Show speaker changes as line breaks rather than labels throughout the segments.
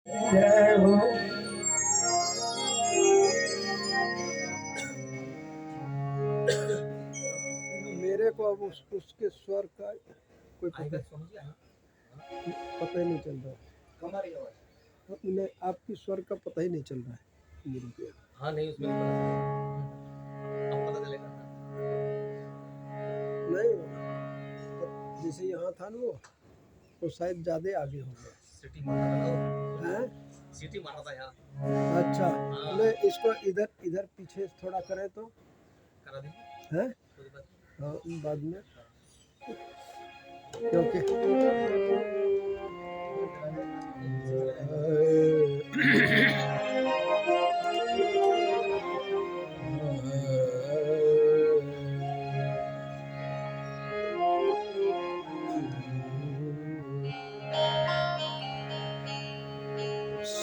जय हो। मेरे को अब उसके स्वर का कोई पता ही नहीं चल रहा है। उन्हें आपकी स्वर का पता ही नहीं चल रहा है मेरे को।
हाँ नहीं उसमें नहीं पता चलेगा
नहीं, जैसे यहाँ था ना वो शायद ज्यादा आगे हो गया।
सिटी मारा था
हैं?
सिटी मारा था यहाँ।
अच्छा, मैं इसको इधर इधर पीछे थोड़ा करें तो
करा देंगे
हैं? हाँ, बाद में ओके।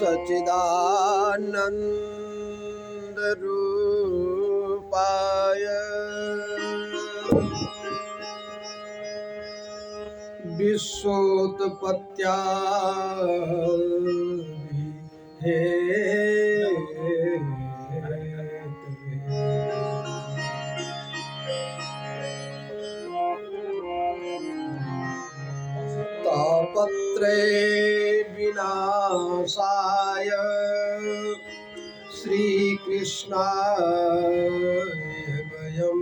सच्चिदानंद रूपाय विनाशाय तापत्रे विनाशाय श्रीकृष्णाय वयं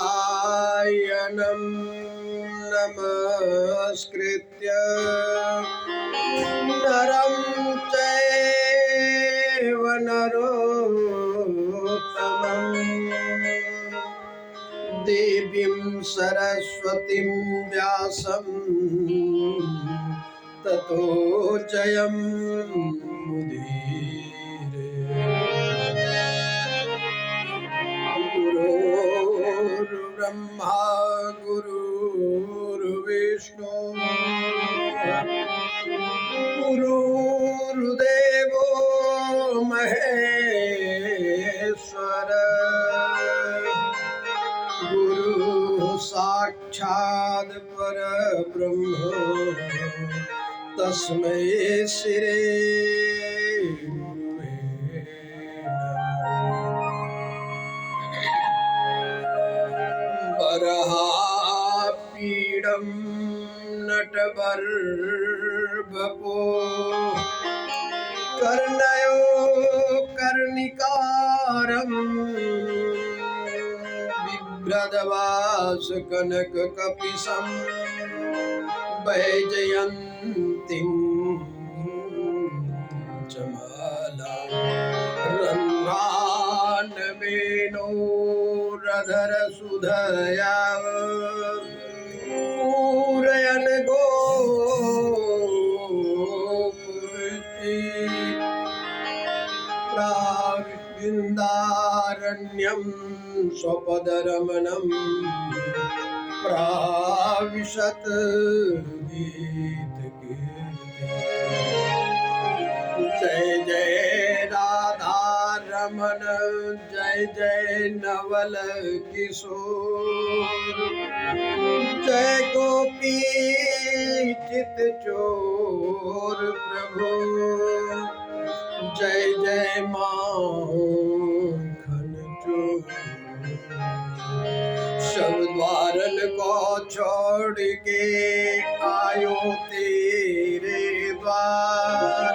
नारायणं नमस्कृत्य नरं चैव नरोत्तमम् देवीं सरस्वतीं व्यासं ततो जयमुदीरये। गुरुर्ब्रह्मा गुरुर्विष्णु गुरुर्देवो महेश्वर गुरु साक्षात् परब्रह्म तस्मै श्री गुरुवे नमः। वराहपीडं नटबर्बपो कर्णयो कर्णिकारम् बिभ्रदवास कनककपिशं वैजयन्तीं च मालां रन्ध्रानवेणोरधरसुधया पूरयन् गोपुरति प्राविन्दारण्यं स्वपदरमणं प्राविशत् गीतकीर्ति। जय जय राधा रमण जय जय नवल किशोर जय गोपी चित चोर प्रभु जय जय माखन चोर। सब द्वारन को छोड़ के आयो तेरे द्वार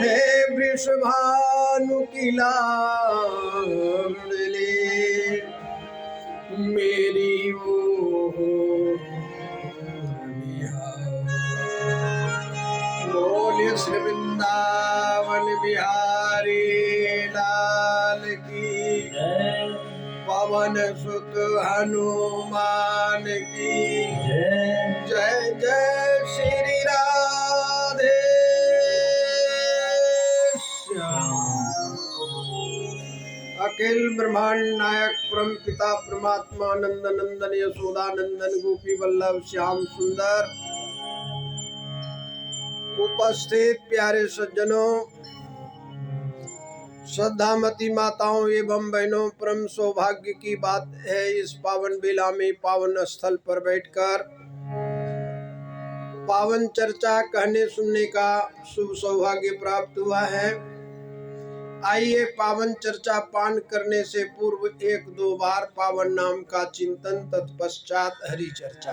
हे वृषभानु की लाडली मेरी वो बोलिए श्री वृंदावन बिहारी लाल की पवन सुत हनुमान की जय जय श्री राधे अखिल ब्रह्मांड नायक परम पिता परमात्मा नंद नंदन यशोदा नंदन गोपी वल्लभ श्याम सुंदर उपस्थित प्यारे सज्जनों श्रद्धामती माताओं एवं बहनों, परम सौभाग्य की बात है इस पावन बेला में पावन स्थल पर बैठकर पावन चर्चा कहने सुनने का शुभ सौभाग्य प्राप्त हुआ है। आइए पावन चर्चा पान करने से पूर्व 1-2 बार पावन नाम का चिंतन, तत्पश्चात हरि चर्चा।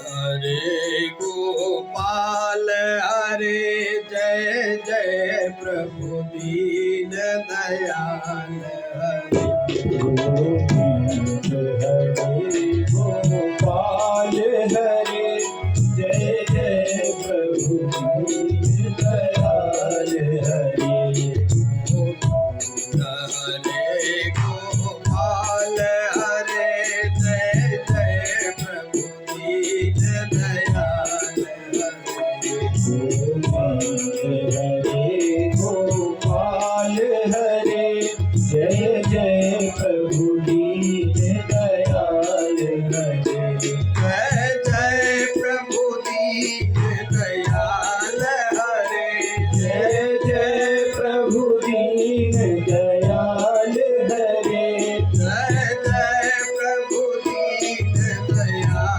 हरे गोपाल हरे जय जय प्रभु दीन दयाल हरे
गोपाल हरे जय जय प्रभु दीन दयाल हरे
हरे गोपाल हरे जय जय प्रभु दीन दयाल
हरे गोपाल हरे जय जय प्रभु दीन दयाल हरे
जय जय प्रभु दीन दयाल हरे
जय जय प्रभु दीन दयाल हरे
जय जय प्रभु दीन दयाल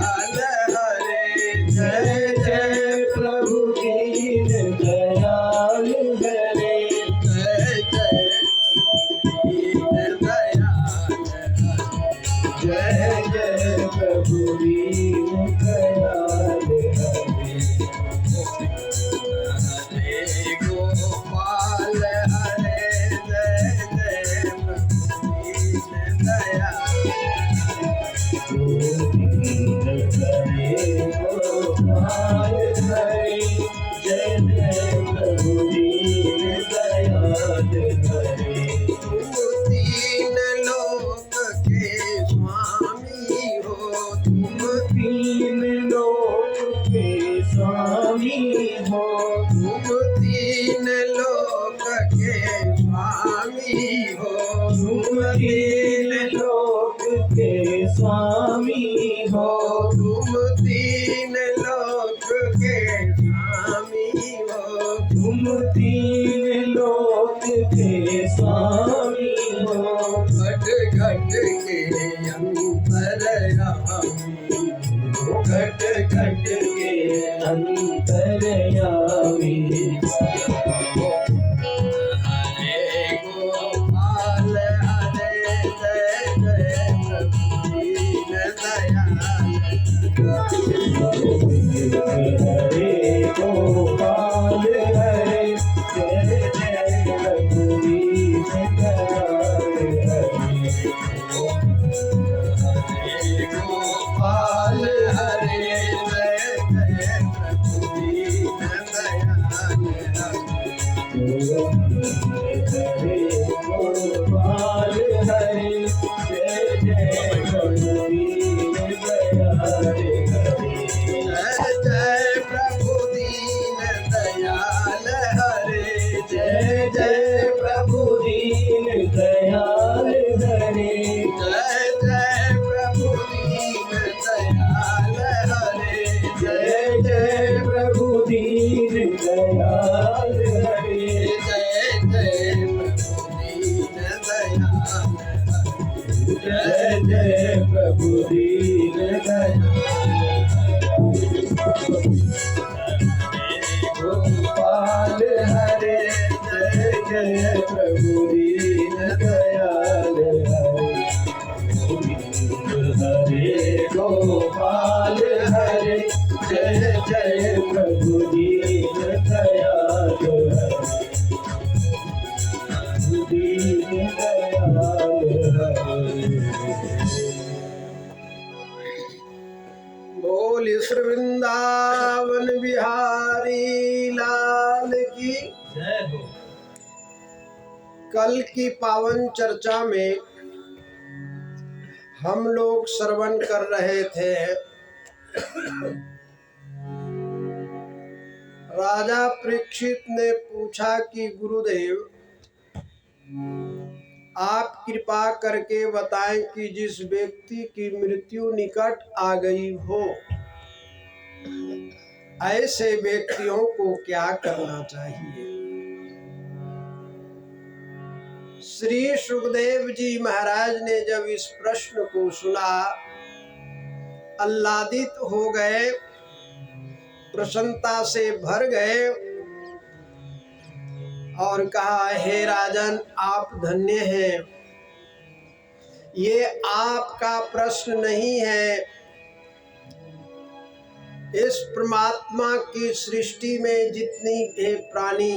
हरे
जय जय प्रभु दीन दयाल हरे
जय जय दीन दयाल
जय जय प्रभु दीन दयाल हरे
हरे गोपाल हरे जय जय प्रभु दीन दयाल
हरे गोपाल हरे जय जय प्रभु दीन दयाल हरे
तीन लोक के स्वामी हो तुम,
तीन लोक के स्वामी हो
तुम तीन लोक के स्वामी हो,
तुम तीन लोक के स्वामी हो
तुम तीन लोक के स्वामी हो,
तुम तीन लोक के स्वामी हो
घट घट के अंतरयामी,
घट घट के अंतरयामी
हरे गोपाल हरे जय जय प्रभु दीन दयाल
हरे गोपाल हरे जय जय प्रभु दीन दयाल हरे
हरे गोपाल हरे जय जय प्रभु दीन दयाल
हरे गोपाल हरे जय जय प्रभु दीन दयाल हरे
जय जय प्रभु दीन दयाल हरे
जय जय प्रभु दीन दयाल हरे
जय जय प्रभु दीन दयाल हरे
जय जय प्रभु दीन दयाल हरे
जय जय प्रभु दीन दयाल
जय जय प्रभु दीन गोपाल हरे जय जय प्रभु दीन दयाल हरे गोपाल हरे जय जय प्रभु दीन दयाल हरे दीन दयाल हरे
बोल श्री वृंदावन बिहारी लाल की।
जय हो।
कल की पावन चर्चा में हम लोग श्रवण कर रहे थे राजा परीक्षित ने पूछा कि गुरुदेव आप कृपा करके बताएं कि जिस व्यक्ति की मृत्यु निकट आ गई हो, ऐसे व्यक्तियों को क्या करना चाहिए। श्री सुखदेव जी महाराज ने जब इस प्रश्न को सुना, आह्लादित हो गए, प्रसन्नता से भर गए और कहा, हे राजन, आप धन्य हैं। ये आपका प्रश्न नहीं है। इस परमात्मा की सृष्टि में जितनी भी प्राणी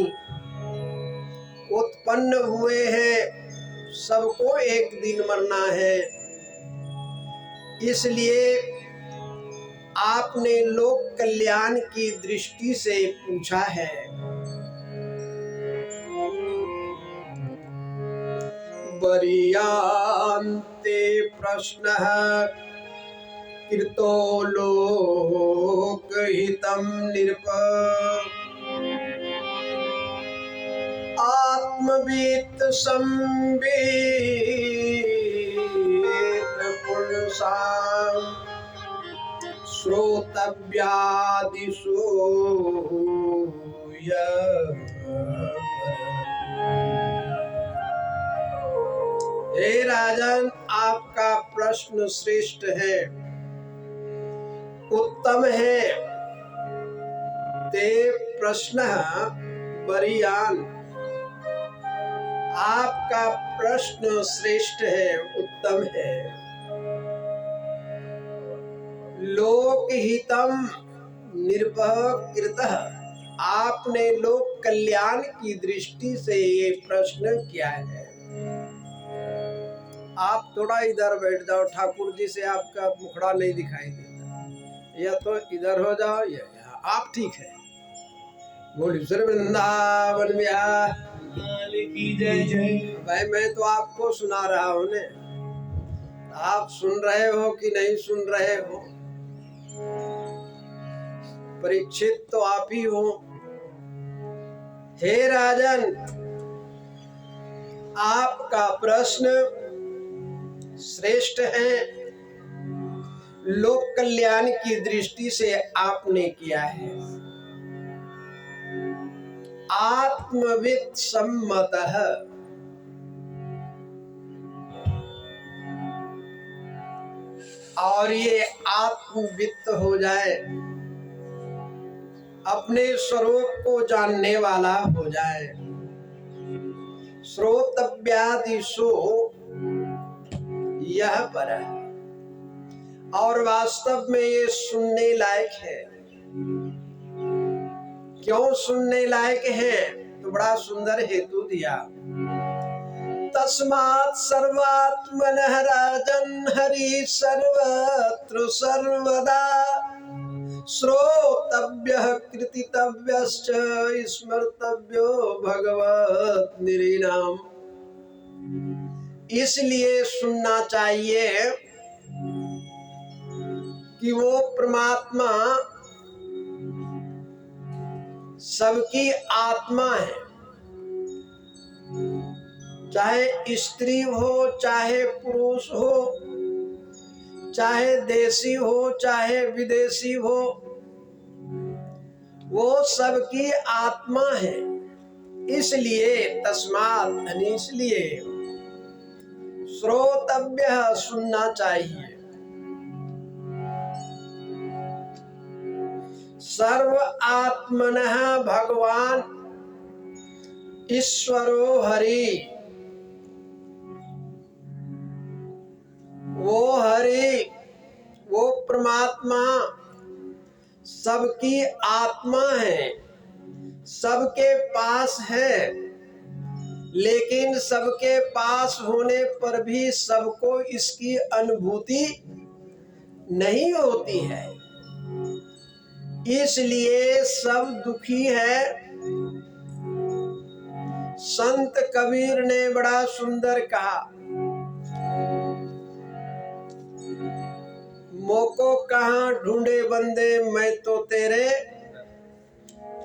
उत्पन्न हुए हैं, सबको एक दिन मरना है। इसलिए आपने लोक कल्याण की दृष्टि से पूछा है। वरीयान्ते प्रश्नः कृतो लोकहितं नृप। आत्मवित् संवेद पुरुषां श्रोतव्यादिषु हे राजन, आपका प्रश्न श्रेष्ठ है, उत्तम है। ते प्रश्न वरीयान, आपका प्रश्न श्रेष्ठ है, उत्तम है। लोकहितम निर्भय कृतः, आपने लोक कल्याण की दृष्टि से ये प्रश्न किया है। आप थोड़ा इधर बैठ जाओ, ठाकुर जी से आपका मुखड़ा नहीं दिखाई देता। या तो इधर हो जाओ या यहाँ, आप ठीक है। बोलिए श्री वृंदावन बिहार
की जय जय।
भाई, मैं तो आपको सुना रहा हूँ ने, आप सुन रहे हो कि नहीं सुन रहे हो, परीक्षित तो आप ही हो। हे राजन, आपका प्रश्न श्रेष्ठ है, लोक कल्याण की दृष्टि से आपने किया है। आत्मवित् सम्मतः, और ये आत्मवित्त हो जाए, अपने स्वरूप को जानने वाला हो जाए। श्रोतव्यादिषु यह पर है, और वास्तव में ये सुनने लायक है। क्यों सुनने लायक है? तो बड़ा सुंदर हेतु दिया। तस्मात् सर्वात्मनः राजन् हरि सर्वत्र सर्वदा श्रोतव्यः कीर्तितव्यश्च स्मर्तव्यो भगवत् निरीनाम। इसलिए सुनना चाहिए कि वो परमात्मा सबकी आत्मा है, चाहे स्त्री हो, चाहे पुरुष हो, चाहे देशी हो, चाहे विदेशी हो, वो सबकी आत्मा है। इसलिए तस्मात्, इसलिए श्रोतव्य, सुनना चाहिए। सर्व आत्मनः भगवान ईश्वरो हरि, वो हरि, वो परमात्मा सबकी आत्मा है, सबके पास है, लेकिन सबके पास होने पर भी सबको इसकी अनुभूति नहीं होती है। इसलिए सब दुखी है। संत कबीर ने बड़ा सुंदर कहा, मोको कहाँ ढूंढे बंदे, मैं तो तेरे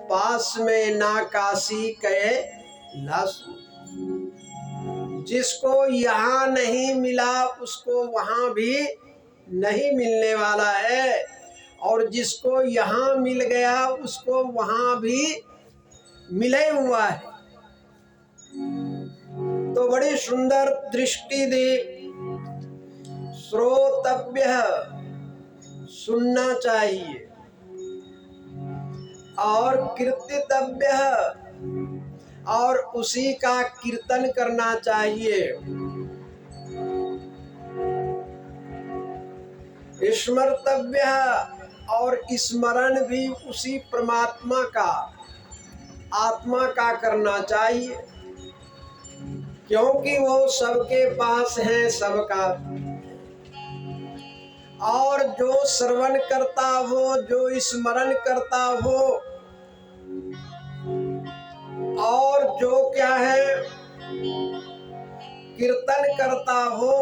पास में ना काशी कहे लासू। जिसको यहाँ नहीं मिला उसको वहाँ भी नहीं मिलने वाला है, और जिसको यहाँ मिल गया उसको वहाँ भी मिले हुआ है। तो बड़ी सुंदर दृष्टि दी। श्रोतव्य, सुनना चाहिए, और कीर्तितव्य, और उसी का कीर्तन करना चाहिए। स्मर्तव्य, और स्मरण भी उसी परमात्मा का, आत्मा का करना चाहिए, क्योंकि वो सबके पास है, सबका। और जो श्रवण करता हो, जो स्मरण करता हो, और जो क्या है कीर्तन करता हो,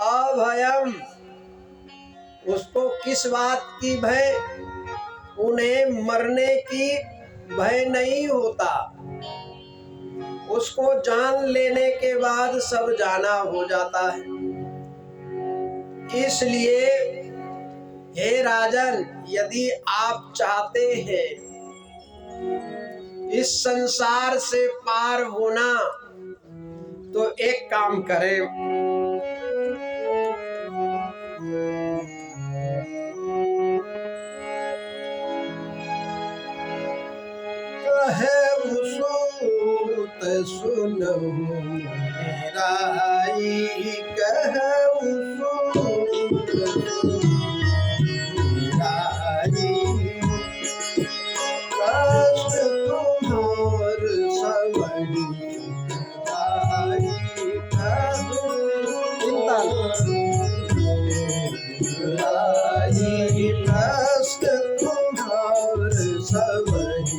अभयम, उसको किस बात की भय? उन्हें मरने की भय नहीं होता। उसको जान लेने के बाद सब जाना हो जाता है। इसलिए हे राजन, यदि आप चाहते हैं इस संसार से पार होना, तो एक काम करें। कहे सूत सुनो मेराई, कहे सूत मेराई, कष्ट तुम्हार सबरी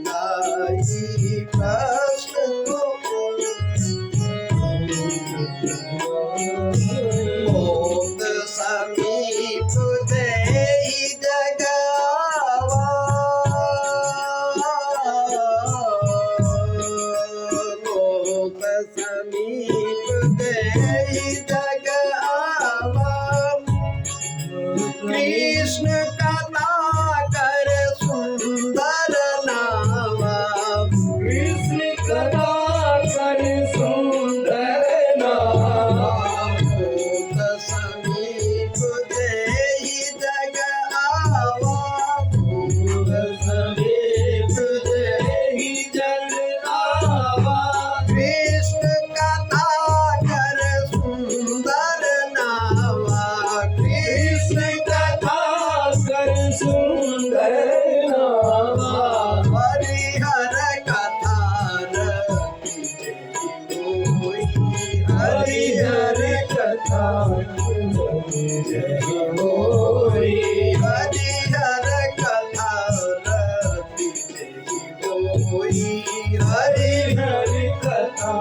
आई, कष्ट तुम्हार सबरी मौत समीप देहि जगावा, मौत समीप देहि जगावा, कृष्ण कथा कर सुंदर नावा, कृष्ण कथा कर सुंदर नावा, मौत समीप देहि जग आवा, मौत समीप देहि जग आवा, कृष्ण कथा कर सुंदर नावा, कृष्ण कथा कर सुंदर नावा, हरिहर कथा हरिहर कथा जय होई, हरिहर कथा रति जय होई, हरिहर कथा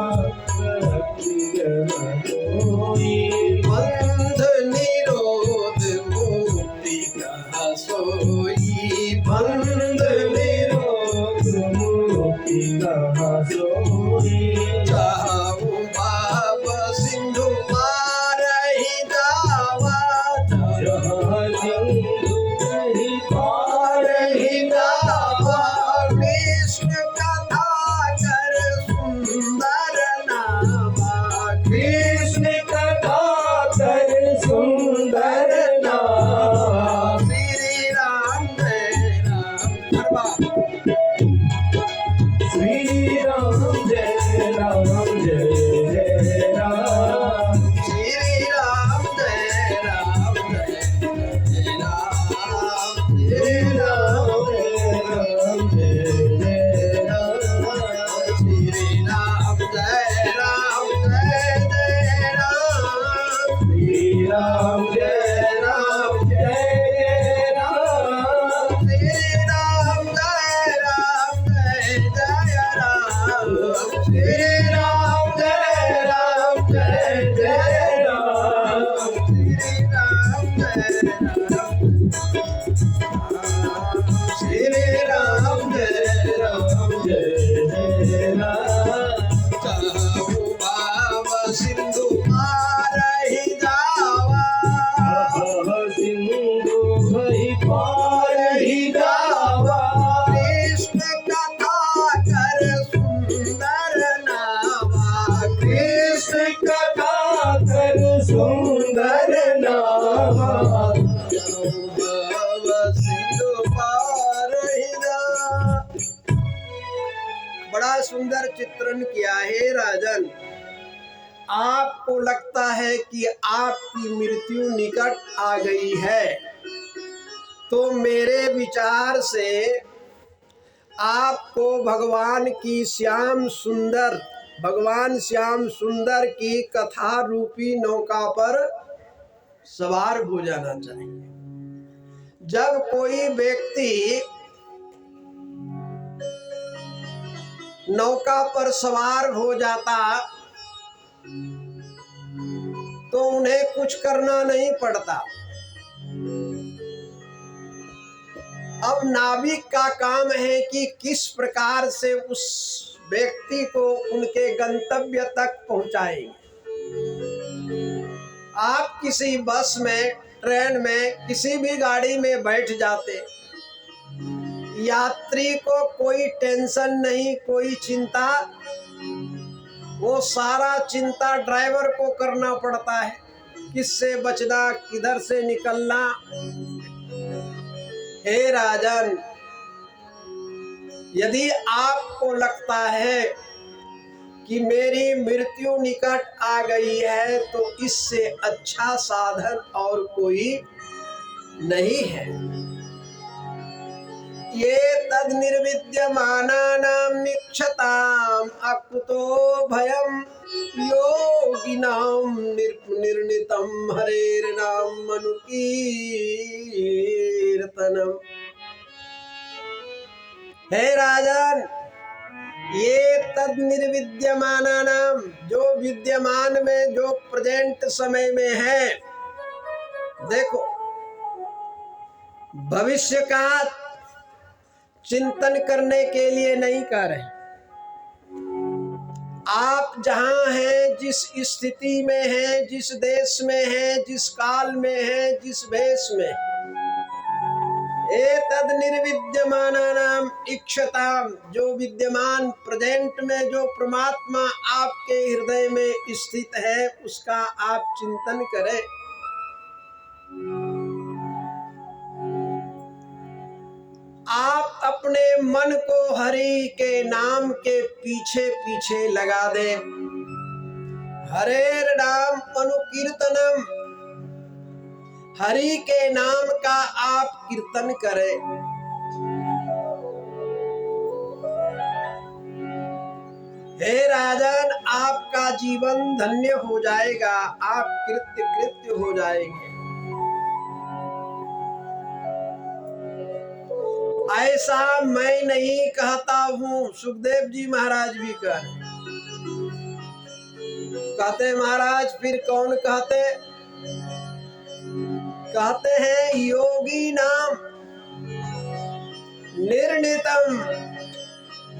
रति जय होई, बंध निरोध मुक्ति कहा सोई, बंध निरोध मुक्ति कहा सोई, चाहूं पाप सिंधु मारहि जावा, जहाँ सिंधु कहीं पारहि जावा, कृष्ण कथा कर सुंदर नावा, कृष्ण कथा कर सुंदर नावा, श्री राम जय राम, श्री राम जय राम, जय जय राम, श्री राम जय राम, जय जय राम, श्री राम जय राम, जय जय राम, श्री राम जय राम, जय जय राम, श्री राम जय राम, जय राम, श्री राम जय राम, जय जय राम, श्री राम जय राम, जय जय राम, श्री राम जय राम, श्री राम जय राम, जय जय राम, चाहूं सुंदर चित्रण किया। हे राजन, आपको लगता है कि आपकी मृत्यु निकट आ गई है, तो मेरे विचार से आपको भगवान श्याम सुंदर की कथा रूपी नौका पर सवार हो जाना चाहिए। जब कोई व्यक्ति नौका पर सवार हो जाता तो उन्हें कुछ करना नहीं पड़ता। अब नाविक का काम है कि किस प्रकार से उस व्यक्ति को उनके गंतव्य तक पहुंचाएंगे। आप किसी बस में, ट्रेन में, किसी भी गाड़ी में बैठ जाते, यात्री को कोई टेंशन नहीं, कोई चिंता, वो सारा चिंता ड्राइवर को करना पड़ता है, किससे बचना, किधर से निकलना। हे राजन, यदि आपको लगता है कि मेरी मृत्यु निकट आ गई है, तो इससे अच्छा साधन और कोई नहीं है। ये तद निर्विद्यमानानां निक्षताम् अकुतो भयम् योगिनां निर्नितं हरेर्नाम अनुकीर्तनम्। हे राजन, ये तद निर्विद्यमानानां, जो विद्यमान में, जो प्रेजेंट समय में है, देखो भविष्य का चिंतन करने के लिए नहीं कह रहे। आप जहां हैं, जिस स्थिति में हैं, जिस देश में हैं, जिस काल में हैं, जिस वेश में, एतद् निर्विद्यमानानां इक्षताम्, जो विद्यमान प्रेजेंट में जो परमात्मा आपके हृदय में स्थित है, उसका आप चिंतन करें। आप अपने मन को हरि के नाम के पीछे पीछे लगा दें। हरेर नाम अनुकीर्तनम, हरि के नाम का आप कीर्तन करें। हे राजन, आपका जीवन धन्य हो जाएगा, आप कृत्य हो जाएंगे। ऐसा मैं नहीं कहता हूँ, सुखदेव जी महाराज भी कहते महाराज, फिर कौन कहते हैं योगी नाम निर्णीतम,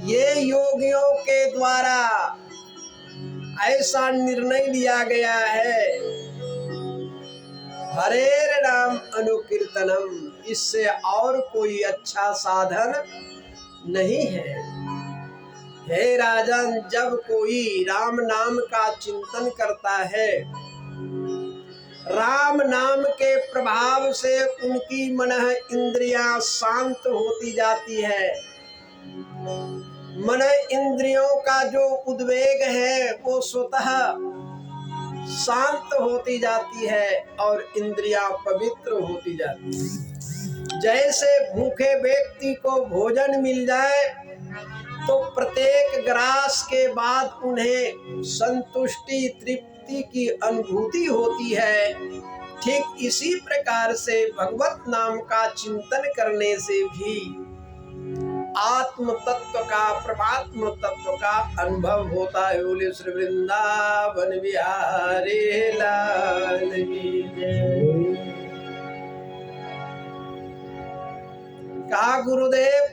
ये योगियों के द्वारा ऐसा निर्णय लिया गया है, हरेर नाम अनुकीर्तनम, इससे और कोई अच्छा साधन नहीं है। हे राजन, जब कोई राम नाम का चिंतन करता है, राम नाम के प्रभाव से उनकी मन इंद्रियां शांत होती जाती है। मन इंद्रियों का जो उद्वेग है वो स्वतः शांत होती जाती है और इंद्रियां पवित्र होती जाती है। जैसे भूखे व्यक्ति को भोजन मिल जाए तो प्रत्येक ग्रास के बाद उन्हें संतुष्टि, तृप्ति की अनुभूति होती है, ठीक इसी प्रकार से भगवत नाम का चिंतन करने से भी आत्म तत्व का, परमात्म तत्व का अनुभव होता है। बोले श्री वृंदावन बिहारी लाल की जय। कहा गुरुदेव,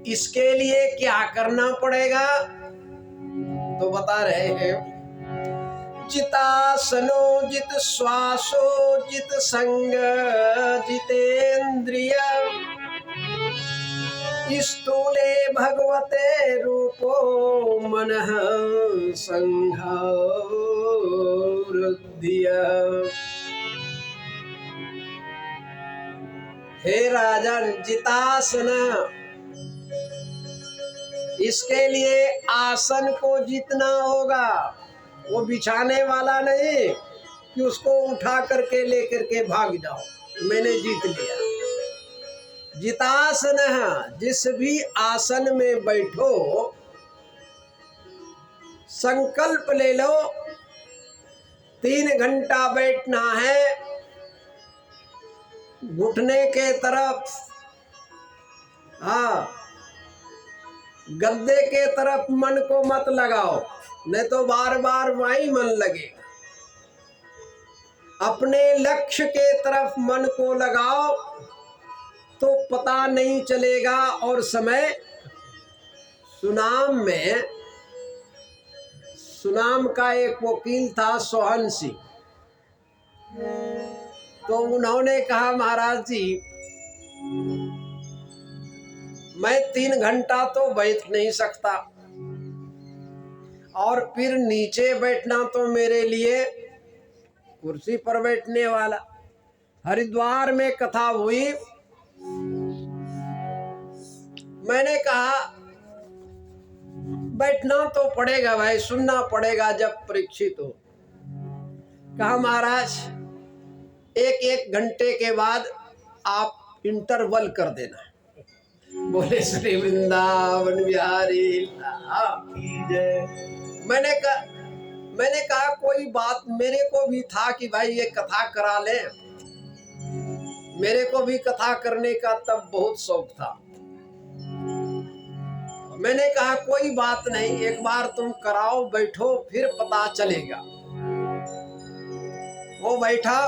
इसके लिए क्या करना पड़ेगा? तो बता रहे हैं, जितासनो जित श्वासो जित संग जितेन्द्रिय स्थूले भगवते रूपो मनः संघावृद्धिय। हे राजन, जितासना इसके लिए आसन को जीतना होगा, वो बिछाने वाला नहीं कि उसको उठा करके लेकर के भाग जाओ मैंने जीत लिया। जितासन है, जिस भी आसन में बैठो संकल्प ले लो 3 घंटा बैठना है। घुटने के तरफ, हाँ, गद्दे के तरफ मन को मत लगाओ, नहीं तो बार बार वहीं मन लगेगा। अपने लक्ष्य के तरफ मन को लगाओ तो पता नहीं चलेगा। और समय, सुनाम का एक वकील था सोहन सिंह, तो उन्होंने कहा महाराज जी मैं 3 घंटा तो बैठ नहीं सकता, और फिर नीचे बैठना तो मेरे लिए कुर्सी पर बैठने वाला। हरिद्वार में कथा हुई, मैंने कहा बैठना तो पड़ेगा भाई, सुनना पड़ेगा जब परीक्षित हो। कहा महाराज 1-1 घंटे के बाद आप इंटरवल कर देना। बोले श्री वृंदावन बिहारी लाल की जय। मैंने कहा कोई बात, मेरे को भी था कि भाई ये कथा करा ले, मेरे को भी कथा करने का तब बहुत शौक था। मैंने कहा कोई बात नहीं, एक बार तुम कराओ, बैठो, फिर पता चलेगा। वो बैठा,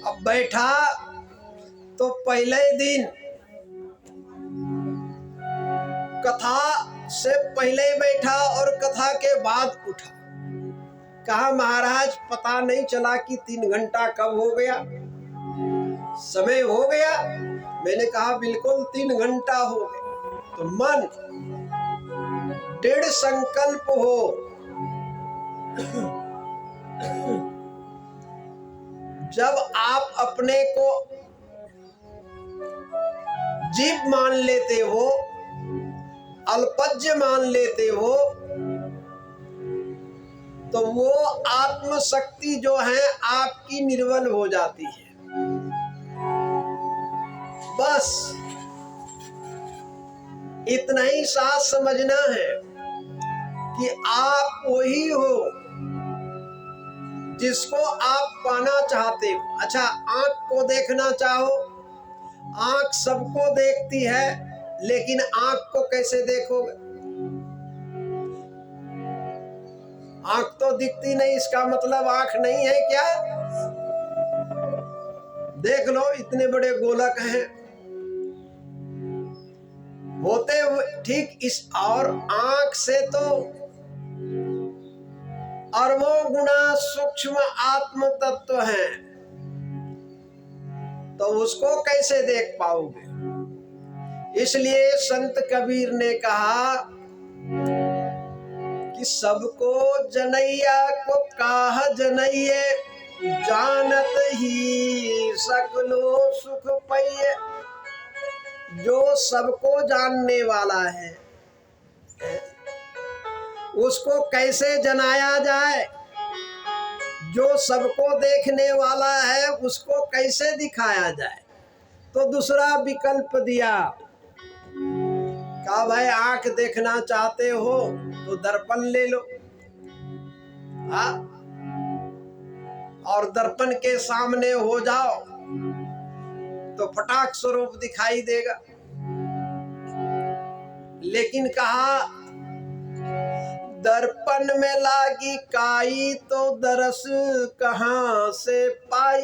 अब बैठा तो पहले दिन कथा से पहले बैठा और कथा के बाद उठा। कहा महाराज पता नहीं चला कि 3 घंटा कब हो गया, समय हो गया। मैंने कहा बिल्कुल 3 घंटा हो गया। तो मन दृढ़ संकल्प हो, जब आप अपने को जीव मान लेते हो, अल्पज्य मान लेते हो, तो वो आत्म शक्ति जो है आपकी निर्बल हो जाती है। बस इतना ही साथ समझना है कि आप वही हो जिसको आप पाना चाहते हो। अच्छा, आंख को देखना चाहो, आंख सबको देखती है, लेकिन आंख को कैसे देखोगे? आंख तो दिखती नहीं, इसका मतलब आंख नहीं है क्या? देख लो, इतने बड़े गोलक हैं, होते हुए ठीक इस, और आंख से तो अरबों गुना सूक्ष्म आत्म तत्व है, तो उसको कैसे देख पाओगे? इसलिए संत कबीर ने कहा कि सबको जनैया को काह जनैये, जानत ही सकलो सुख पइये। जो सबको जानने वाला है उसको कैसे जनाया जाए, जो सबको देखने वाला है उसको कैसे दिखाया जाए? तो दूसरा विकल्प दिया, कहा भाई आंख देखना चाहते हो तो दर्पण ले लो, हाँ, और दर्पण के सामने हो जाओ तो फटाक स्वरूप दिखाई देगा। लेकिन कहा दर्पण में लागी काई तो दरस कहां से पाई।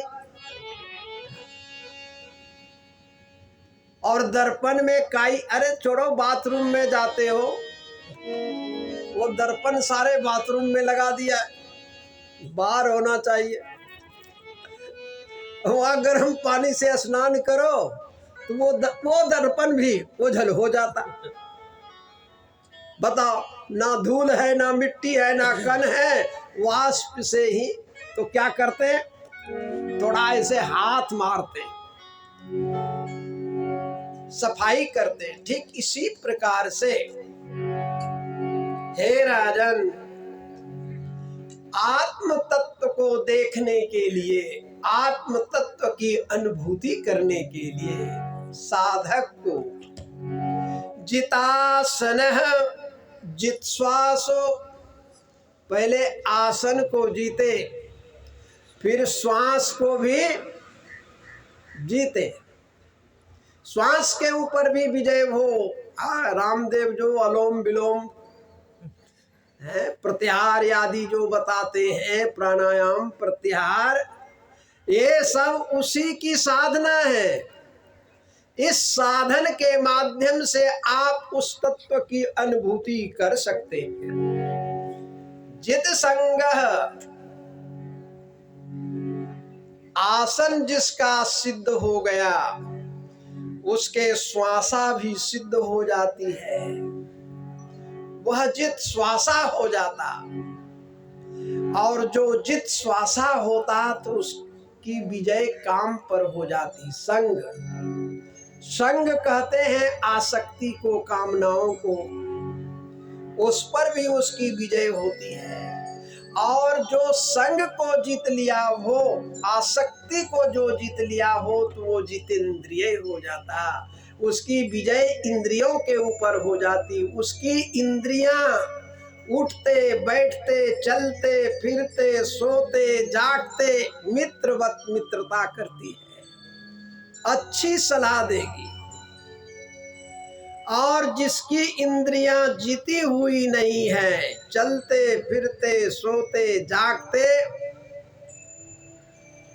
और दर्पण में काई, अरे छोड़ो, बाथरूम में जाते हो, वो दर्पण सारे बाथरूम में लगा दिया है, बाहर होना चाहिए। वहां गर्म पानी से स्नान करो तो वो दर्पण भी ओझल हो जाता। बताओ, ना धूल है, ना मिट्टी है, ना कण है, वाष्प से ही तो क्या करते हैं, थोड़ा ऐसे हाथ मारते, सफाई करते हैं। ठीक इसी प्रकार से हे राजन, आत्म तत्व को देखने के लिए, आत्म तत्व की अनुभूति करने के लिए साधक को जितासनः जित्श्वासो, पहले आसन को जीते फिर श्वास को भी जीते, श्वास के ऊपर भी विजय हो। रामदेव जो अलोम विलोम है, प्रत्याहार आदि जो बताते हैं, प्राणायाम प्रत्याहार, ये सब उसी की साधना है। इस साधन के माध्यम से आप उस तत्व की अनुभूति कर सकते हैं। जित संगः, आसन जिसका सिद्ध हो गया उसके श्वासा भी सिद्ध हो जाती है, वह जित श्वासा हो जाता। और जो जित श्वासा होता तो उसकी विजय काम पर हो जाती। संग, संग कहते हैं आसक्ति को, कामनाओं को, उस पर भी उसकी विजय होती है। और जो संग को जीत लिया हो, आसक्ति को जो जीत लिया हो, तो वो जितेंद्रिय हो जाता। उसकी विजय इंद्रियों के ऊपर हो जाती। उसकी इंद्रियां उठते बैठते चलते फिरते सोते जागते मित्रवत मित्रता करती है, अच्छी सलाह देगी। और जिसकी इंद्रियां जीती हुई नहीं है, चलते फिरते सोते जागते,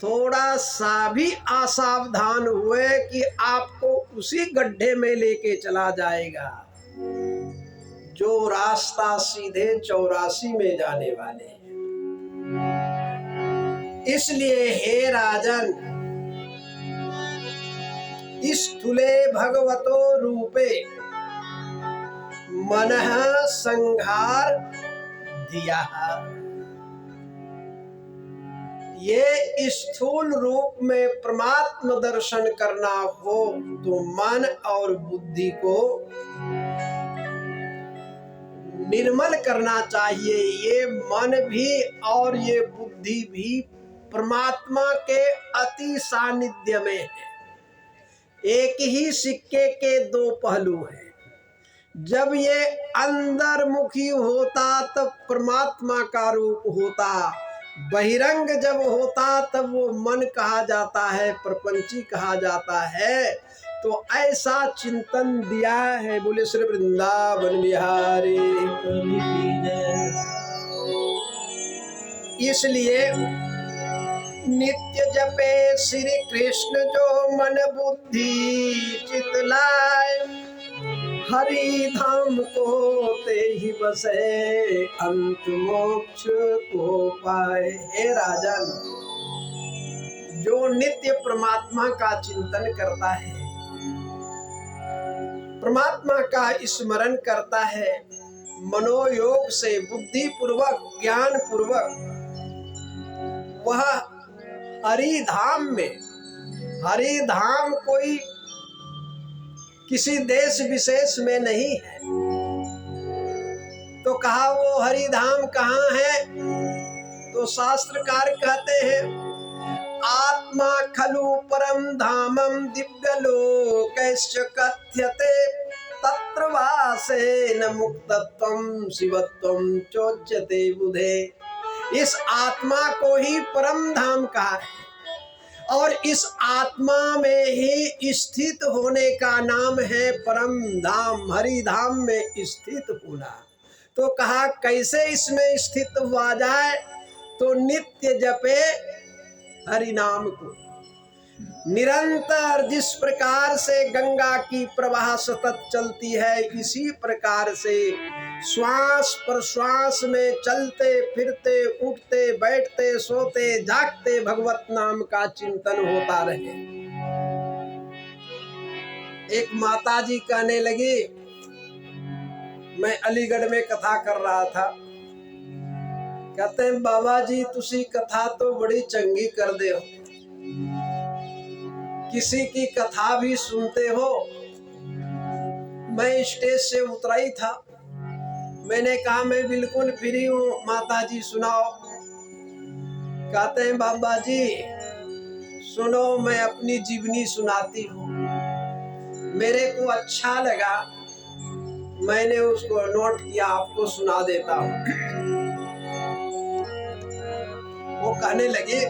थोड़ा सा भी असावधान हुए कि आपको उसी गड्ढे में लेके चला जाएगा जो रास्ता सीधे 84 में जाने वाले हैं। इसलिए हे राजन, स्थूले भगवतो रूपे मनः संघार दिया। ये स्थूल रूप में परमात्म दर्शन करना हो तो मन और बुद्धि को निर्मल करना चाहिए। ये मन भी और ये बुद्धि भी परमात्मा के अति सानिध्य में है। एक ही सिक्के के दो पहलू हैं। जब ये अंतर्मुखी होता तब परमात्मा का रूप होता, बहिरंग जब होता तब वो मन कहा जाता है, प्रपंची कहा जाता है। तो ऐसा चिंतन दिया है। बोले श्री वृंदावन बिहारी। इसलिए नित्य जपे श्री कृष्ण जो मन बुद्धि चित लाए, हरि धाम को ते ही बसे अंत मोक्ष को पाए। हे राजन, जो नित्य परमात्मा का चिंतन करता है, परमात्मा का स्मरण करता है, मनोयोग से बुद्धि पूर्वक ज्ञान पूर्वक, वह हरि धाम में, हरि धाम कोई किसी देश विशेष में नहीं है। तो कहा वो हरि धाम कहाँ है? तो शास्त्रकार कहते हैं, आत्मा खलु परम धामम दिव्यलोकैश्च कथ्यते, तत्र वासेन मुक्तत्वं शिवत्वं चोच्यते बुधे। इस आत्मा को ही परम धाम कहा है और इस आत्मा में ही स्थित होने का नाम है परम धाम, हरि धाम में स्थित होना। तो कहा कैसे इसमें स्थित हुआ जाए? तो नित्य जपे हरि नाम को, निरंतर जिस प्रकार से गंगा की प्रवाह सतत चलती है, इसी प्रकार से श्वास प्रश्वास में चलते फिरते उठते बैठते सोते जागते भगवत नाम का चिंतन होता रहे। एक माताजी कहने लगी, मैं अलीगढ़ में कथा कर रहा था, कहते हैं बाबा जी तुसी कथा तो बड़ी चंगी कर दे हो, किसी की कथा भी सुनते हो। मैं स्टेज से उतरा ही था, मैंने कहा मैं बिल्कुल फ्री हूँ, माता जी सुनाओ। कहते हैं बाबा जी सुनो, मैं अपनी जीवनी सुनाती हूँ। मेरे को अच्छा लगा, मैंने उसको नोट किया, आपको सुना देता हूँ। वो कहने लगे,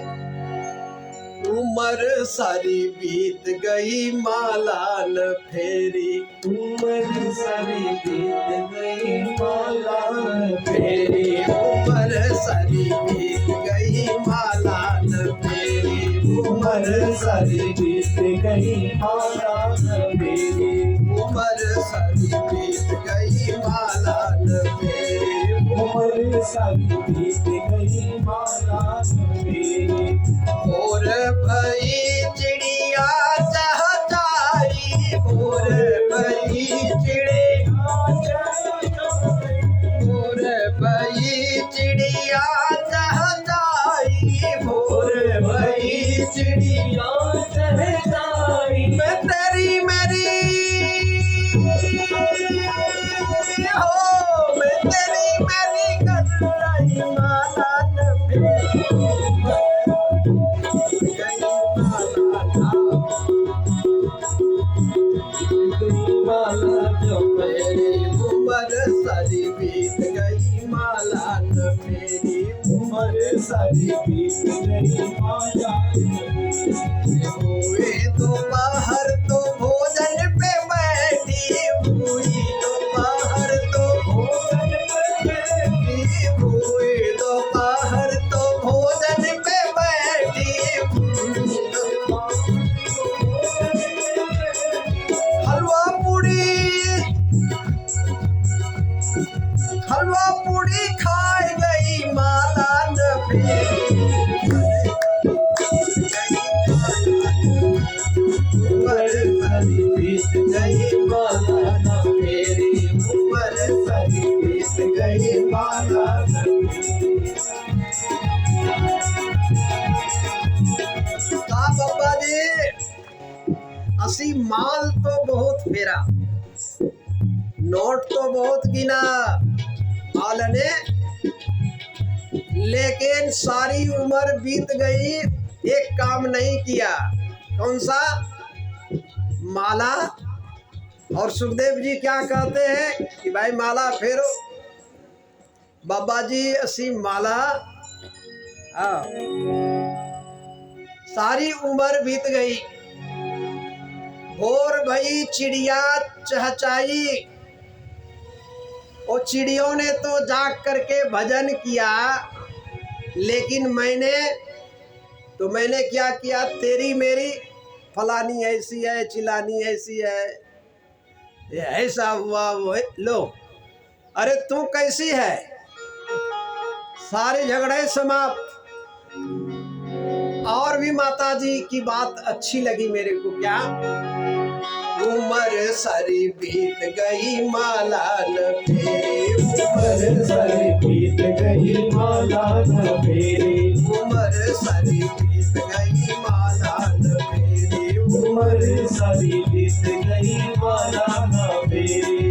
उम्र सारी बीत गई माला न फेरी,
उम्र सारी बीत गई माला न
फेरी, उम्र सारी बीत गई माला न फेरी,
उम्र सारी बीत गई माला न फेरी,
उम्र सारी बीत गई माला न फेरी,
उम्र सारी बीत गई माला न फेरी।
और भई चिड़िया चहचहाई, और भई चिड़िया, और भई चिड़िया चहचहाई, और भई चिड़िया
चहचहाई,
मैं तेरी मेरी हो, मैं तेरी मेरी कन्हैया माला न फेरी,
माला जो
मेरी उम्र सारी बीत गई माला न फेरी,
उम्र सारी बीत गई माला न फेरी।
हुए दोपहर तो भोजन पे बैठी, हुई दोपहर तो
भोजन पे बैठी,
हुए दोपहर तो भोजन पे बैठी, हलवा पूड़ी, हलवा पूड़ी खाई गई माला न फेरी, उम्र सारी बीत गई माला न फेरी, उम्र सारी बीत गई माला न फेरी। कहा बाबा जी असी माल तो बहुत फेरा, नोट तो बहुत गिना माल ने, लेकिन सारी उम्र बीत गई, एक काम नहीं किया। कौन सा? माला। और सुखदेव जी क्या कहते हैं कि भाई माला फेरो। बाबा जी असी माला, हाँ, सारी उम्र बीत गई, भोर भई चिड़िया चहचाई, और चिड़ियों ने तो जाग करके भजन किया, लेकिन मैंने क्या किया, तेरी मेरी फलानी ऐसी है, चिलानी ऐसी है, ये ऐसा हुआ वो है। लो, अरे तू कैसी है, सारे झगड़े समाप्त। और भी माता जी की बात अच्छी लगी मेरे को। क्या? उम्र सारी बीत गई माला न फेरी,
उम्र सारी बीत गई माला न फेरी,
उम्र सारी बीत गई माला न फेरी,
उम्र सारी बीत गई माला न फेरी।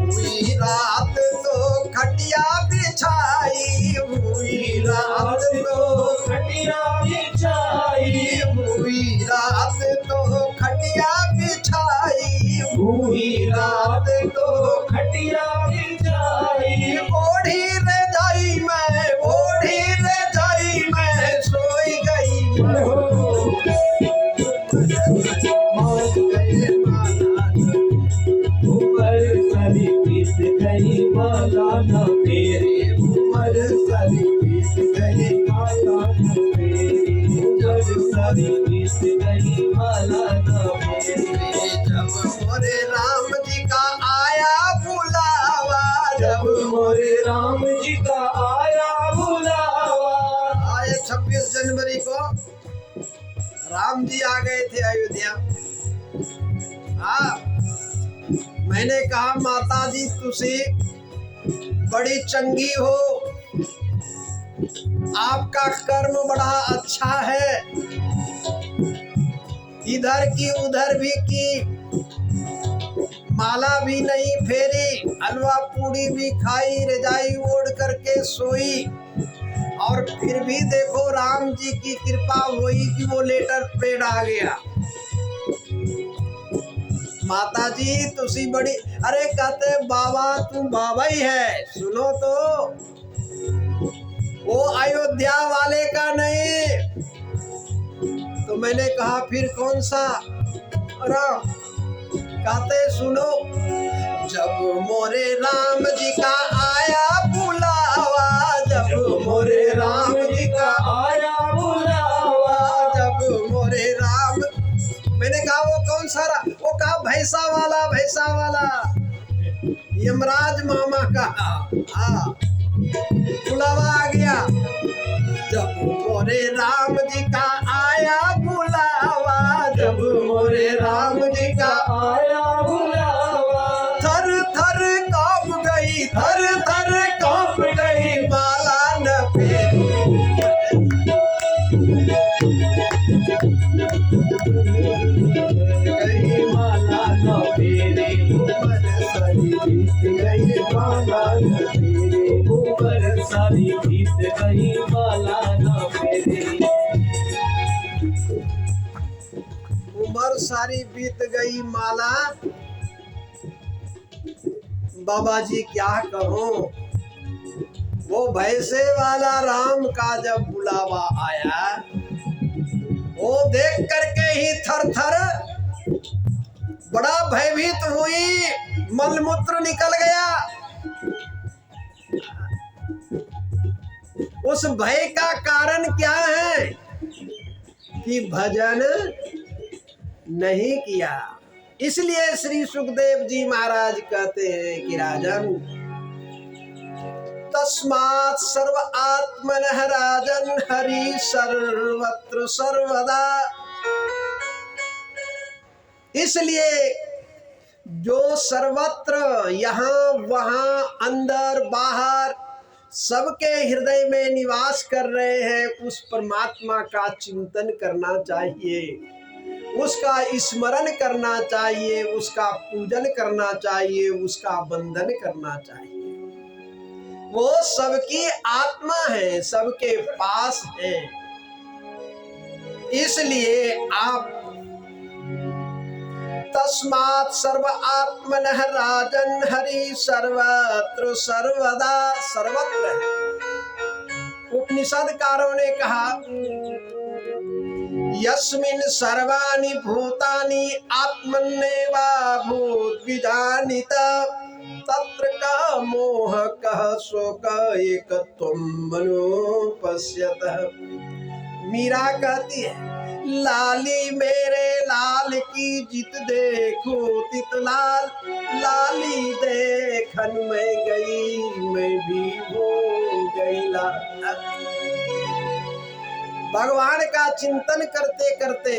हुई रात तो खटिया बिछाई, हुई रात तो
खटिया बिछाई,
हुई रात तो खटिया बिछाई,
हुई रात तो खटिया बिछाई,
ओढ़ी रजाई में, ओढ़ी रजाई में सोई गई मैं हो।
उम्र सारी बीत गई माला न फेरी,
उम्र सारी बीत गई
माला न फेरी, उम्र सारी बीत गई माला न फेरी।
जब मोरे राम जी का आया बुलावा, जब
मोरे राम जी का आया बुलावा,
आए 26 जनवरी को राम जी आ गए थे अयोध्या। हाँ, मैंने कहा माता जी तुसी बड़ी चंगी हो, आपका कर्म बड़ा अच्छा है, इधर की उधर भी की, माला भी नहीं फेरी, हलवा पूड़ी भी खाई, रजाई ओढ़ करके सोई, और फिर भी देखो राम जी की कृपा हुई कि वो लेटर पेड़ आ गया। माता जी तुसी बड़ी, अरे कहते बाबा तू बाबा ही है, सुनो तो, वो अयोध्या वाले का नहीं। तो मैंने कहा फिर कौन सा राम? कहते सुनो, जब मोरे राम जी का आया बुलावा, जब मोरे राम जी का
आया बुलावा,
जब मोरे राम, मैंने कहा वो कौन सा वो कहा भैंसा वाला यमराज मामा का, हाँ बुलावा आ गया। जब मोरे राम जी का आया बुलावा, जब मोरे राम जी का
आया बुलावा,
थर थर कांप गई, थर थर कांप गई, माला न फेरी।
गई माला न फेरे,
उमर सारी बीत गई, माला न फेरी।
उमर सारी बीत गई माला न फेरे।
उमर सारी बीत गई माला, बाबा जी क्या कहूं, वो भैंसे वाला राम का जब बुलावा आया, वो देख करके ही थर थर बड़ा भयभीत हुई, मलमूत्र निकल गया। उस भय का कारण क्या है कि भजन नहीं किया। इसलिए श्री सुखदेव जी महाराज कहते हैं कि राजन, तस्मात् सर्व आत्मनः राजन हरि सर्वत्र सर्वदा। इसलिए जो सर्वत्र, यहाँ वहाँ, अंदर बाहर, सबके हृदय में निवास कर रहे हैं, उस परमात्मा का चिंतन करना चाहिए, उसका स्मरण करना चाहिए, उसका पूजन करना चाहिए, उसका वंदन करना चाहिए। वो सबकी आत्मा है, सबके पास है। इसलिए आप तस्मात् सर्व आत्मनः राजन हरि सर्वत्र सर्वदा, सर्वत्र है। उपनिषदकारों ने कहा यस्मिन् सर्वाणि भूतानि आत्मन्नेवा भूद्विजानीत, तत्र का मोह कः शोक एकत्वं मनुपश्यतः। मीरा कहती है लाली मेरे लाल की जित देखो तित लाल, लाली देखन में गई मैं भी हो गई लाल। भगवान का चिंतन करते करते,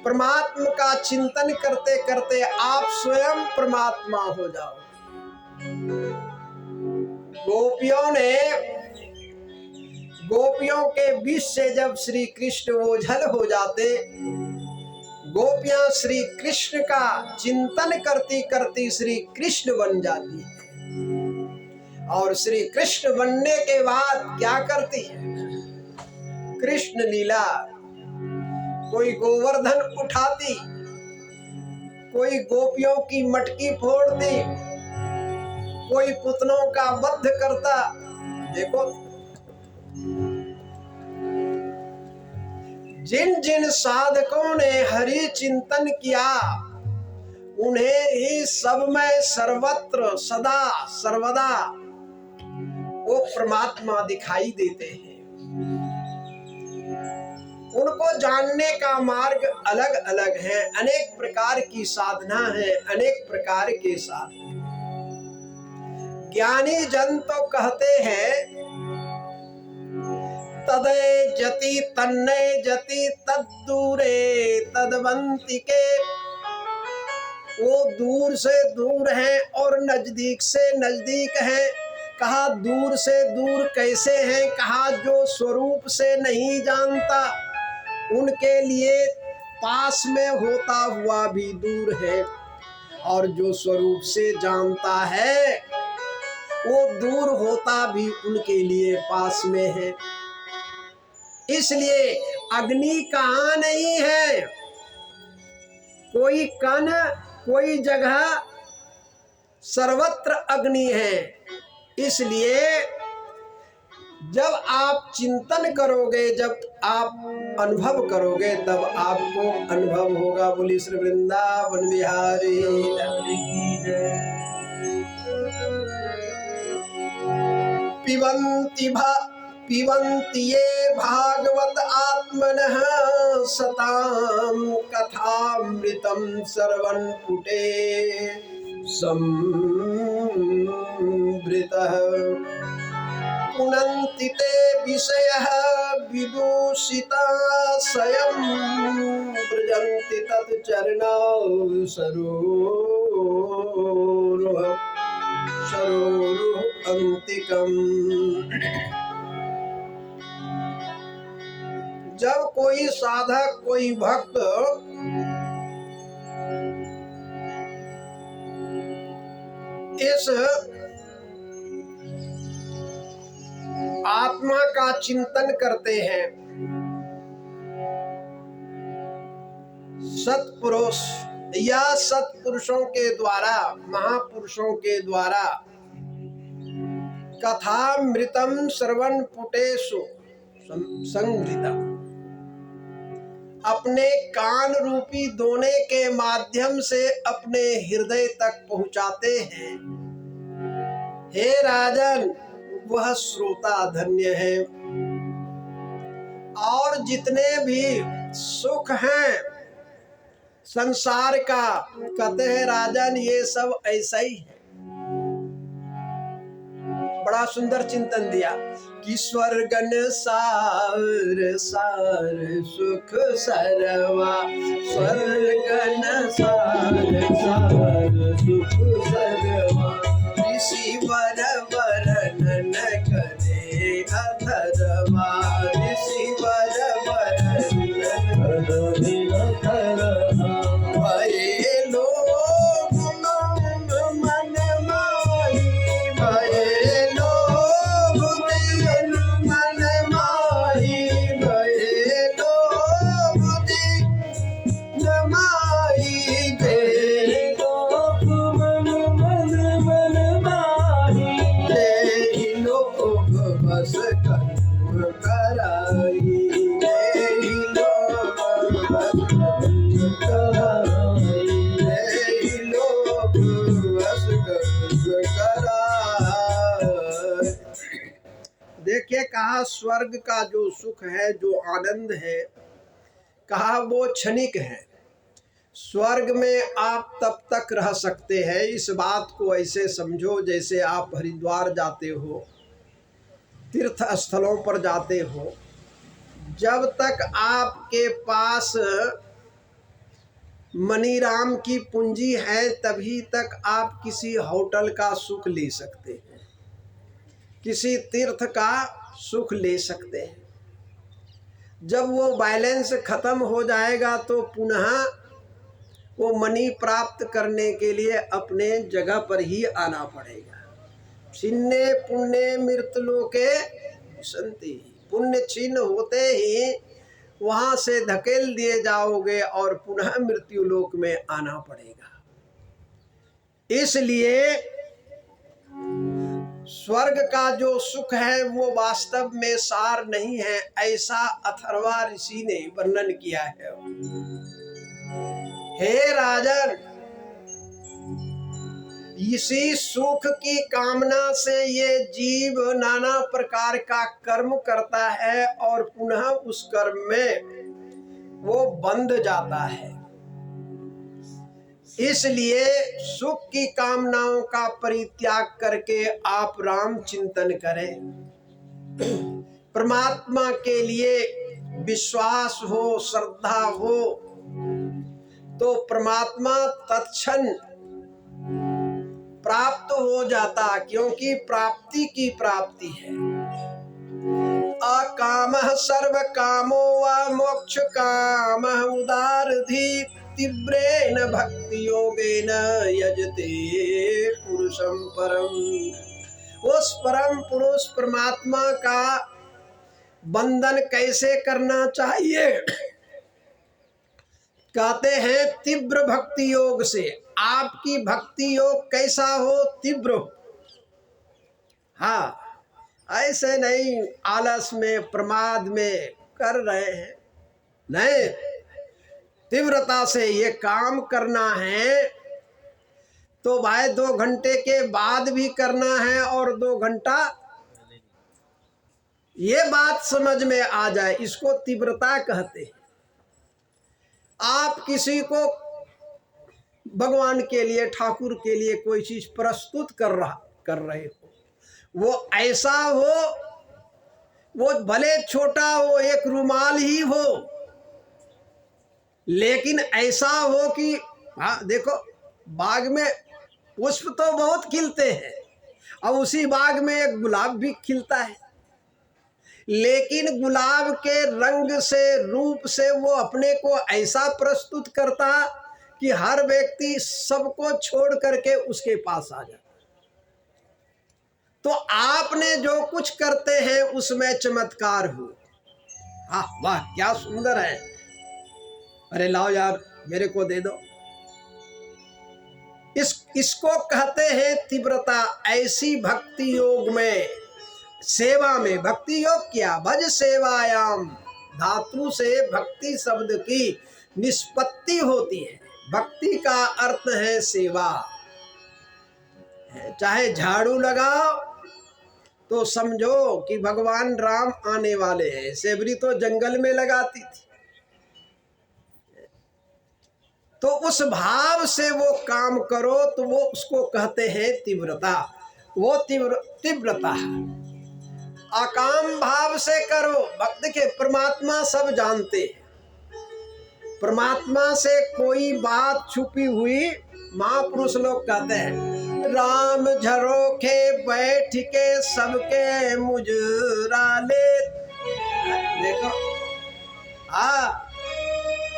परमात्मा का चिंतन करते करते आप स्वयं परमात्मा हो जाओ। गोपियों के बीच से जब श्री कृष्ण ओझल हो जाते, गोपियां श्री कृष्ण का चिंतन करती करती श्री कृष्ण बन जाती है। और श्री कृष्ण बनने के बाद क्या करती है? कृष्ण लीला, कोई गोवर्धन उठाती, कोई गोपियों की मटकी फोड़ती, कोई पुतलों का वध करता। देखो जिन जिन साधकों ने हरि चिंतन किया, उन्हें ही सब में सर्वत्र सदा सर्वदा वो परमात्मा दिखाई देते हैं। उनको जानने का मार्ग अलग अलग है, अनेक प्रकार की साधना है, अनेक प्रकार के साधन। ज्ञानी जन तो कहते हैं तदे जति तन्ने जति तद्दूरे तदवंतिके। वो दूर से दूर है और नजदीक से नजदीक है। कहा दूर से दूर कैसे हैं? कहा जो स्वरूप से नहीं जानता उनके लिए पास में होता हुआ भी दूर है, और जो स्वरूप से जानता है वो दूर होता भी उनके लिए पास में है। इसलिए अग्नि कहाँ नहीं है, कोई कण कोई जगह, सर्वत्र अग्नि है। इसलिए जब आप चिंतन करोगे, जब आप अनुभव करोगे, तब आपको अनुभव होगा। बोली श्री वृंदावन बिहारी लाल की जय। पिबन्ति ये भागवत आत्मनः सतां कथामृतं सर्वन् पुटे संवृतः पुनन्ति ते विषयः विदूषिता स्वयं व्रजन्ति तत् चरणाव सरोरुह अंतिकम्। जब कोई साधक कोई भक्त इस आत्मा का चिंतन करते हैं, सत्पुरुष या सत्पुरुषों के द्वारा, महापुरुषों के द्वारा कथामृतं श्रवण पुटेषु संवृतम्, अपने कान रूपी दोने के माध्यम से अपने हृदय तक पहुंचाते हैं। हे राजन, वह श्रोता धन्य है। और जितने भी सुख हैं संसार का, कहते हैं राजन ये सब ऐसा ही है। बड़ा सुंदर चिंतन दिया कि स्वर्गन सार सार सुख सरवा, स्वर्गन सार सार सुख सरवा, ऋषि वर वर्णन करे अथर्वा, ऋषि वर वर्णन करे अथर्वा। भये लोग मन माही, भये लोग मन माही, भये लोग माही, भये लोग मन माही, ले लोग बस कर्म कराई, ले लोग बस कर्म कराई, ले लोग बस कर्म कराई। देखिए, कहा स्वर्ग का जो सुख है, जो आनंद है, कहा वो क्षणिक है। स्वर्ग में आप तब तक रह सकते हैं। इस बात को ऐसे समझो जैसे आप हरिद्वार जाते हो, तीर्थ स्थलों पर जाते हो, जब तक आपके पास मनीराम की पूंजी है तभी तक आप किसी होटल का सुख ले सकते हैं, किसी तीर्थ का सुख ले सकते हैं। जब वो बैलेंस खत्म हो जाएगा तो पुनः वो मनी प्राप्त करने के लिए अपने जगह पर ही आना पड़ेगा। छिन्ने पुण्य मृतलोके संति, पुण्य छिन्न होते ही वहां से धकेल दिए जाओगे और पुनः मृत्यु लोक में आना पड़ेगा। इसलिए स्वर्ग का जो सुख है वो वास्तव में सार नहीं है, ऐसा अथर्वा ऋषि ने वर्णन किया है। हे राजन, इसी सुख की कामना से ये जीव नाना प्रकार का कर्म करता है और पुनः उस कर्म में वो बंध जाता है। इसलिए सुख की कामनाओं का परित्याग करके आप राम चिंतन करें, परमात्मा के लिए विश्वास हो, श्रद्धा हो, तो परमात्मा तत्क्षण प्राप्त हो जाता, क्योंकि प्राप्ति की प्राप्ति है। अकामः सर्व कामो वा मोक्ष काम उदारधी तीव्रेण भक्ति योगेन यजते पुरुषं परम। उस परम पुरुष परमात्मा का बंधन कैसे करना चाहिए? कहते हैं तीव्र भक्ति योग से। आपकी भक्ति योग कैसा हो? तीव्र हो। हाँ, ऐसे नहीं आलस में प्रमाद में कर रहे हैं, नहीं, तीव्रता से ये काम करना है तो भाई 2 घंटे के बाद भी करना है और 2 घंटा, ये बात समझ में आ जाए, इसको तीव्रता कहते हैं। आप किसी को भगवान के लिए, ठाकुर के लिए कोई चीज प्रस्तुत कर रहे हो, वो ऐसा हो, वो भले छोटा हो, एक रुमाल ही हो, लेकिन ऐसा हो कि हाँ देखो बाग में पुष्प तो बहुत खिलते हैं, अब उसी बाग में एक गुलाब भी खिलता है, लेकिन गुलाब के रंग से, रूप से वो अपने को ऐसा प्रस्तुत करता कि हर व्यक्ति सबको छोड़ करके उसके पास आ जाए। तो आपने जो कुछ करते हैं उसमें चमत्कार हो। हाँ वाह क्या सुंदर है, अरे लाओ यार मेरे को दे दो, इसको कहते हैं तीव्रता। ऐसी भक्ति योग में, सेवा में, भक्ति योग क्या? भज सेवायाम धातु से भक्ति शब्द की निष्पत्ति होती है। भक्ति का अर्थ है सेवा। चाहे झाड़ू लगाओ तो समझो कि भगवान राम आने वाले हैं। सेवरी तो जंगल में लगाती थी, तो उस भाव से वो काम करो तो वो उसको कहते हैं तीव्रता। वो तीव्रता अकाम भाव से करो। भक्त के परमात्मा सब जानते हैं, परमात्मा से कोई बात छुपी हुई, महापुरुष लोग कहते हैं राम झरोखे बैठ के सबके मुजरा ले। देखो हाँ,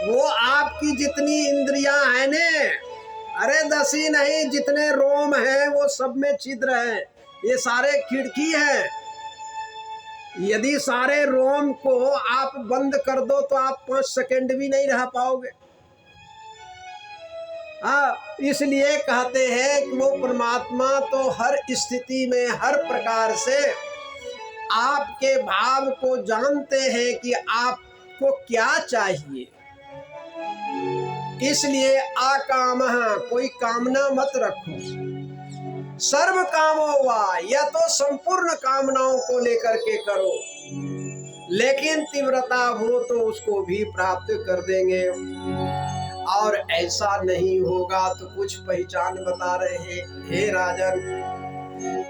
वो आपकी जितनी इंद्रियां हैं ने, अरे 10 ही नहीं, जितने रोम हैं वो सब में छिद्र है, ये सारे खिड़की हैं। यदि सारे रोम को आप बंद कर दो तो आप 5 सेकंड भी नहीं रह पाओगे। हाँ, इसलिए कहते हैं कि वो परमात्मा तो हर स्थिति में, हर प्रकार से आपके भाव को जानते हैं कि आपको क्या चाहिए। इसलिए आकामः, कोई कामना मत रखो। सर्व कामो वा, या तो संपूर्ण कामनाओं को लेकर के करो, लेकिन तीव्रता हो तो उसको भी प्राप्त कर देंगे। और ऐसा नहीं होगा तो कुछ पहचान बता रहे हैं। हे राजन,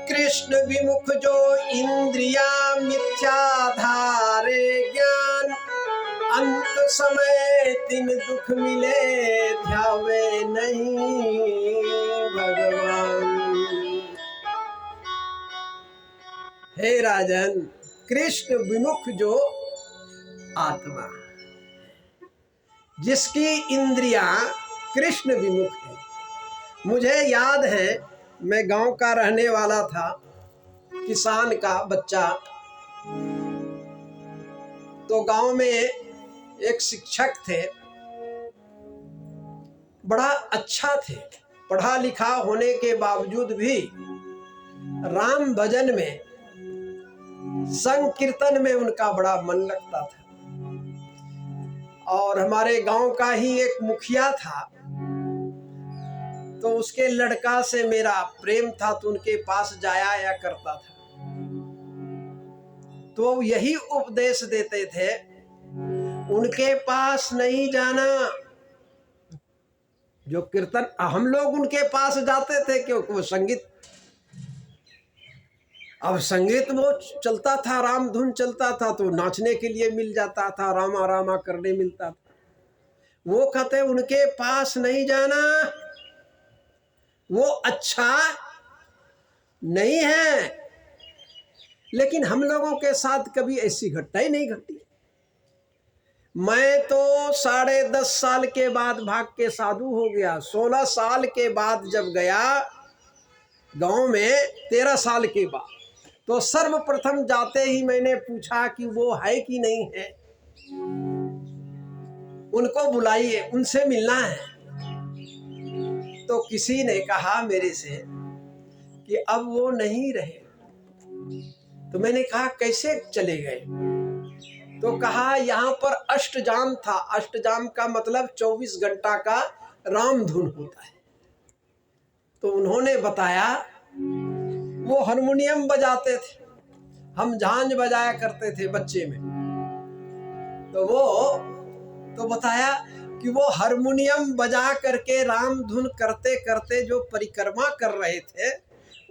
कृष्ण विमुख जो इंद्रिया मिथ्याधारे ज्ञान, अंत समय तीन दुख मिले ध्यावे नहीं भगवान। हे राजन, कृष्ण विमुख जो आत्मा, जिसकी इंद्रियां कृष्ण विमुख है। मुझे याद है, मैं गांव का रहने वाला था, किसान का बच्चा। तो गांव में एक शिक्षक थे, बड़ा अच्छा थे, पढ़ा लिखा होने के बावजूद भी राम भजन में, संकीर्तन में उनका बड़ा मन लगता था। और हमारे गांव का ही एक मुखिया था, तो उसके लड़का से मेरा प्रेम था, तो उनके पास जाया आया करता था। तो यही उपदेश देते थे, उनके पास नहीं जाना। जो कीर्तन, हम लोग उनके पास जाते थे क्योंकि वो संगीत, अब संगीत वो चलता था, राम धुन चलता था, तो नाचने के लिए मिल जाता था, रामा रामा करने मिलता था। वो कहते उनके पास नहीं जाना, वो अच्छा नहीं है। लेकिन हम लोगों के साथ कभी ऐसी घटना ही नहीं घटी। मैं तो 10.5 साल के बाद भाग के साधु हो गया। 16 साल के बाद जब गया गांव में, 13 साल के बाद, तो सर्वप्रथम जाते ही मैंने पूछा कि वो है कि नहीं है, उनको बुलाइए, उनसे मिलना है। तो किसी ने कहा मेरे से कि अब वो नहीं रहे। तो मैंने कहा कैसे चले गए? तो कहा यहाँ पर अष्टजाम था। अष्टजाम का मतलब 24 घंटा का रामधुन होता है। तो उन्होंने बताया वो हारमोनियम बजाते थे, हम झांझ बजाया करते थे बच्चे में। तो बताया कि वो हारमोनियम बजा करके रामधुन करते करते जो परिक्रमा कर रहे थे,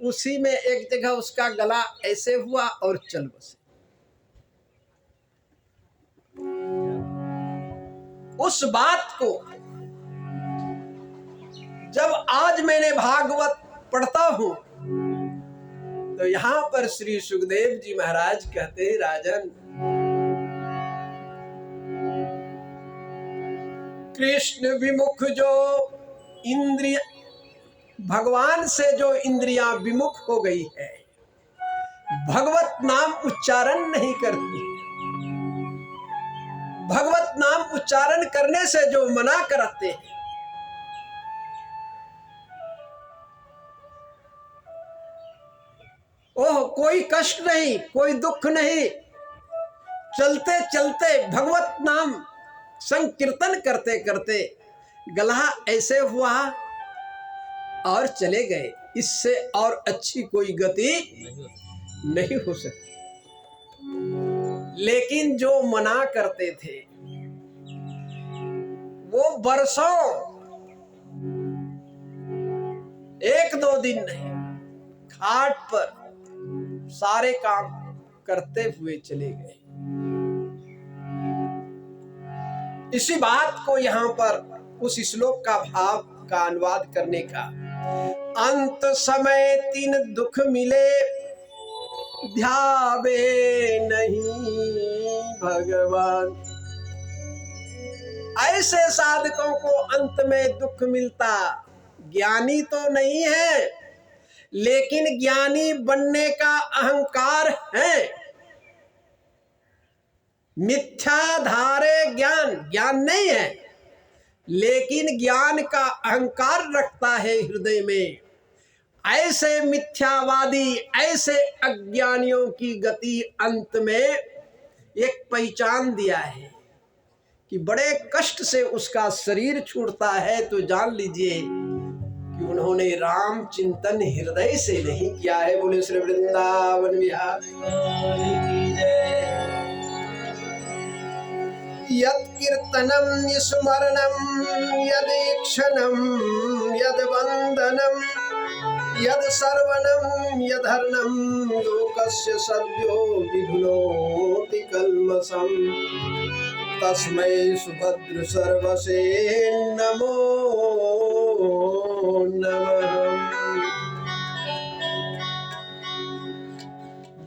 उसी में एक जगह उसका गला ऐसे हुआ और चल बसे। उस बात को जब आज मैंने भागवत पढ़ता हूं, तो यहां पर श्री सुखदेव जी महाराज कहते हैं, राजन, कृष्ण विमुख जो इंद्रिय, भगवान से जो इंद्रियां विमुख हो गई है, भगवत नाम उच्चारण नहीं करती, भगवत नाम उच्चारण करने से जो मना करते हैं, ओह कोई कष्ट नहीं, कोई दुख नहीं, चलते चलते भगवत नाम संकीर्तन करते करते गला ऐसे हुआ और चले गए। इससे और अच्छी कोई गति नहीं हो सकती। लेकिन जो मना करते थे वो बरसों, 1-2 दिन नहीं, खाट पर सारे काम करते हुए चले गए। इसी बात को यहाँ पर उस श्लोक का भाव का अनुवाद करने का, अंत समय 3 दुख मिले, ध्यावे नहीं भगवान। ऐसे साधकों को अंत में दुख मिलता, ज्ञानी तो नहीं है, लेकिन ज्ञानी बनने का अहंकार है। मिथ्याधारे ज्ञान, ज्ञान नहीं है, लेकिन ज्ञान का अहंकार रखता है हृदय में। ऐसे मिथ्यावादी, ऐसे अज्ञानियों की गति अंत में एक पहचान दिया है कि बड़े कष्ट से उसका शरीर छूटता है, तो जान लीजिए कि उन्होंने राम चिंतन हृदय से नहीं किया है। बोले श्री वृंदावन बिहारी। यत् कीर्तनम स्मरणम यदीक्षणम यद वंदनम यद सर्वणम यदर्णम लोकस्य सद्यो विधुनोति कल्मषम तस्मै सुभद्र सर्वसे नमो नमः।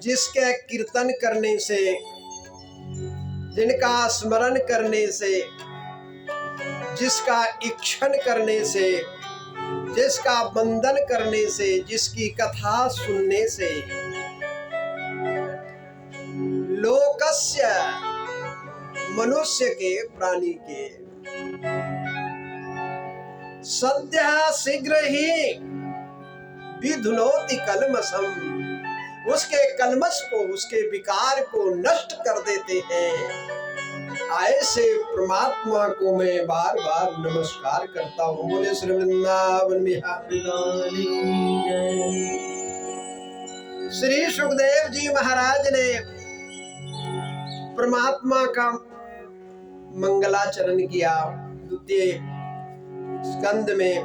जिसके कीर्तन करने से, जिनका स्मरण करने से, जिसका ईक्षण करने से, जिसका वंदन करने से, जिसकी कथा सुनने से लोकस्य, मनुष्य के, प्राणी के, सद्य शीघ्र ही विधुनोति कल्मषम, उसके कल्मष को, उसके विकार को नष्ट कर देते हैं। ऐसे परमात्मा को मैं बार बार नमस्कार करता हूँ। बोले श्री वृंदावन बिहारी। श्री सुखदेव जी महाराज ने परमात्मा का मंगलाचरण किया। 2 स्कंद में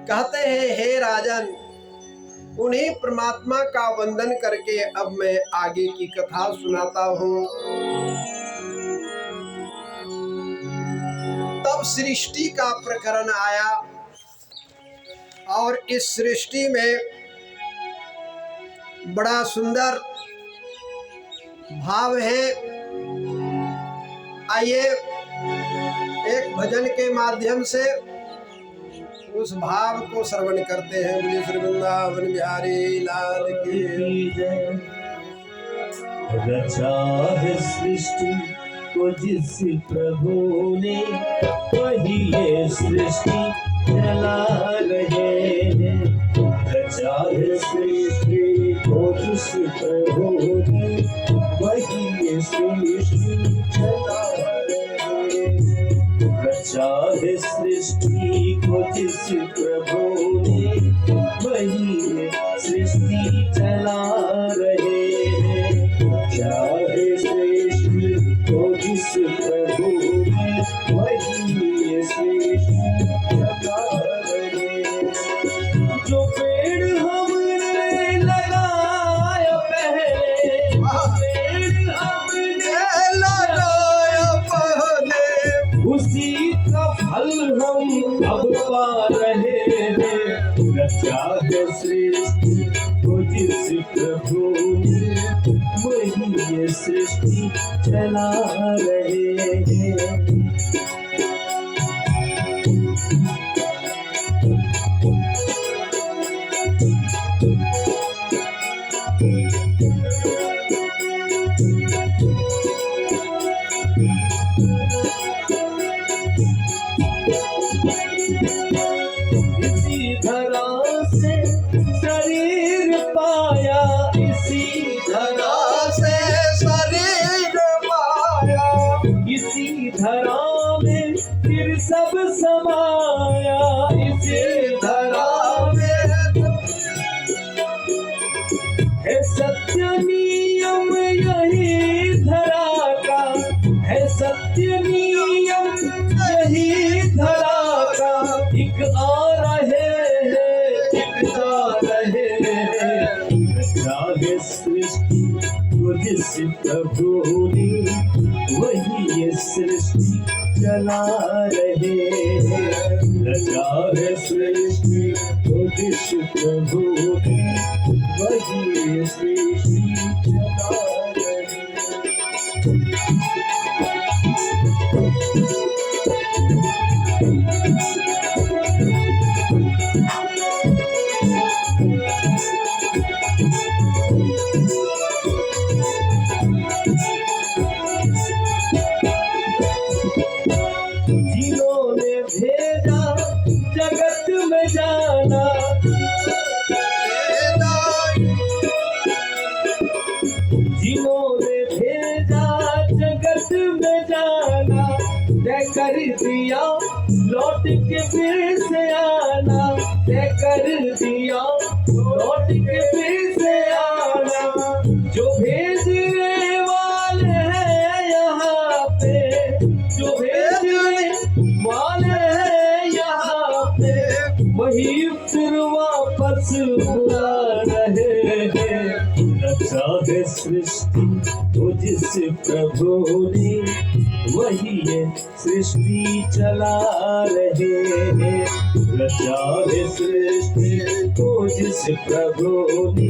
कहते हैं, हे राजन, उन्हीं परमात्मा का वंदन करके अब मैं आगे की कथा सुनाता हूँ। तब सृष्टि का प्रकरण आया और इस सृष्टि में बड़ा सुंदर भाव है। आइए एक भजन के माध्यम से उस भाव को श्रवण करते हैं। बोलिए श्री वृंदावन बिहारी लाल की
जय। रचा है सृष्टि को जिस प्रभु ने, वही ये सृष्टि चला रहे हैं। रचा है सृष्टि को जिस प्रभु ने, वही ये सृष्टि चला रहे हैं। रचा है सृष्टि को जिस प्रभु ने, वही ये सृष्टि चला रहे हैं। रचा है सृष्टि को जिस प्रभु ने, वही ये सृष्टि चला रहे हैं। जो पेड़ हमने लगाया पहले, पेड़ हमने लगाया पहले, उसी का फल हम अब पा रहे हैं। रचा है सृष्टि को जिस प्रभु ने, वही ये सृष्टि चला रहे हैं। इसी धरा से शरीर पाया, इसी धरा
से शरीर पाया,
इसी धरा में फिर सब समाया। इसी धरा है सत्य नियम यही धरा का, है सत्य नियम यही धरा का। एक आ रहे हैं, एक जा रहे हैं। रचा है सृष्टि को जिस प्रभु ने, वही ये सृष्टि चला रहे हैं। रचा है सृष्टि को जिस प्रभु ने, वही ये सृष्टि चला रहे हैं। जिन्होंने भेजा जगत में जाना, जिन्होंने भेजा जगत में जाना, तय कर दिया लौट के फिर से आना। तय कर दिया लौट के फिर से आना। जो भेजने वाले हैं यहाँ पे, जो भेजने वाले हैं यहाँ पे, वही फिर वापस बुला रहे हैं। रचा है सृष्टि को जिस प्रभु ने, वही ये सृष्टि चला रहे हैं। रचा है सृष्टि को जिस प्रभु ने,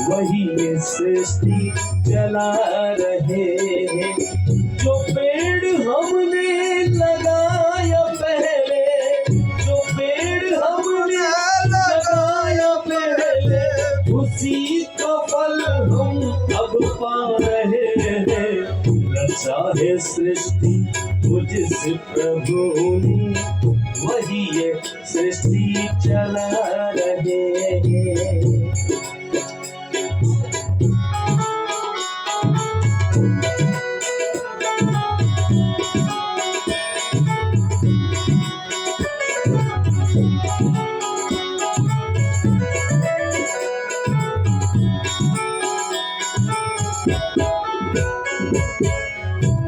वही ये सृष्टि चला रहे हैं। जो पेड़ हमने लगाया पहले, जो पेड़ हमने लगाया पहले, उसी का फल हम अब पा रहे हैं। रचा है सृष्टि को जिस प्रभु ने, वही ये सृष्टि चला रहे हैं।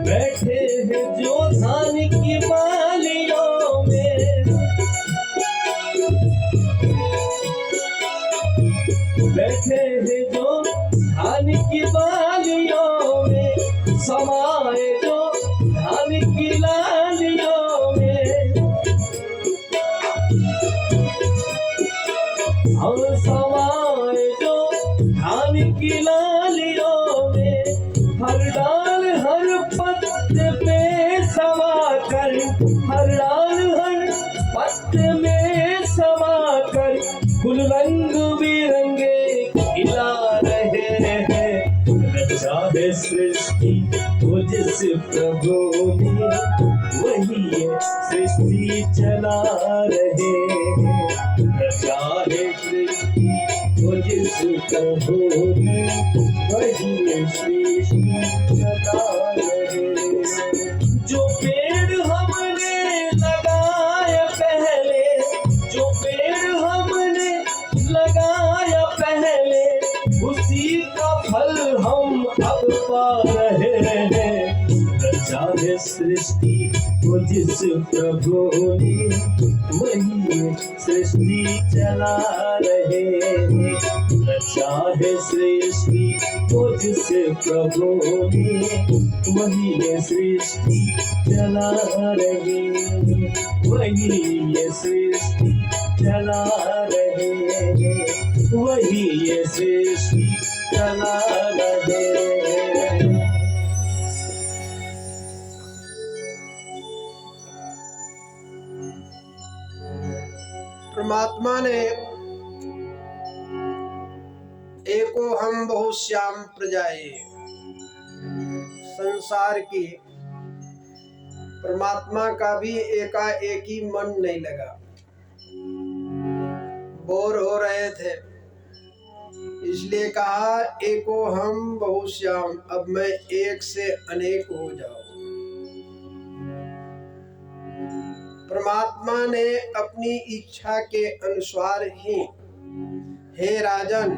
बैठे हैं जो धान की मालियों में, बैठे हैं जो धान की बालियों में, समाए जो धान की लालियों में। हम समाए जो धान की लालियों में, हर डाल हर पत्ते पे वो जिस प्रभु ने वही ये सृष्टि चला रहे हैं। रचा है सृष्टि वो जिस प्रभु ने वही ये सृष्टि चला रहे हैं। जो पेड़ हमने लगाया पहले, जो पेड़ हमने लगाया पहले, उसी का फल हम अब पा रहे हैं। रचा है सृष्टि वो जिस प्रभु ने वही सृष्टि चला रहे हैं। रचा है सृष्टि वो जिस प्रभु ने वही सृष्टि चला रहे हैं। वही ये सृष्टि चला रहे हैं। वही ये सृष्टि चला रहे हैं।
परमात्मा ने एको हम बहुश्याम प्रजाए संसार की, परमात्मा का भी एकाएकी मन नहीं लगा, बोर हो रहे थे, इसलिए कहा एको हम बहुश्याम, अब मैं एक से अनेक हो जाऊं। परमात्मा ने अपनी इच्छा के अनुसार ही, हे राजन,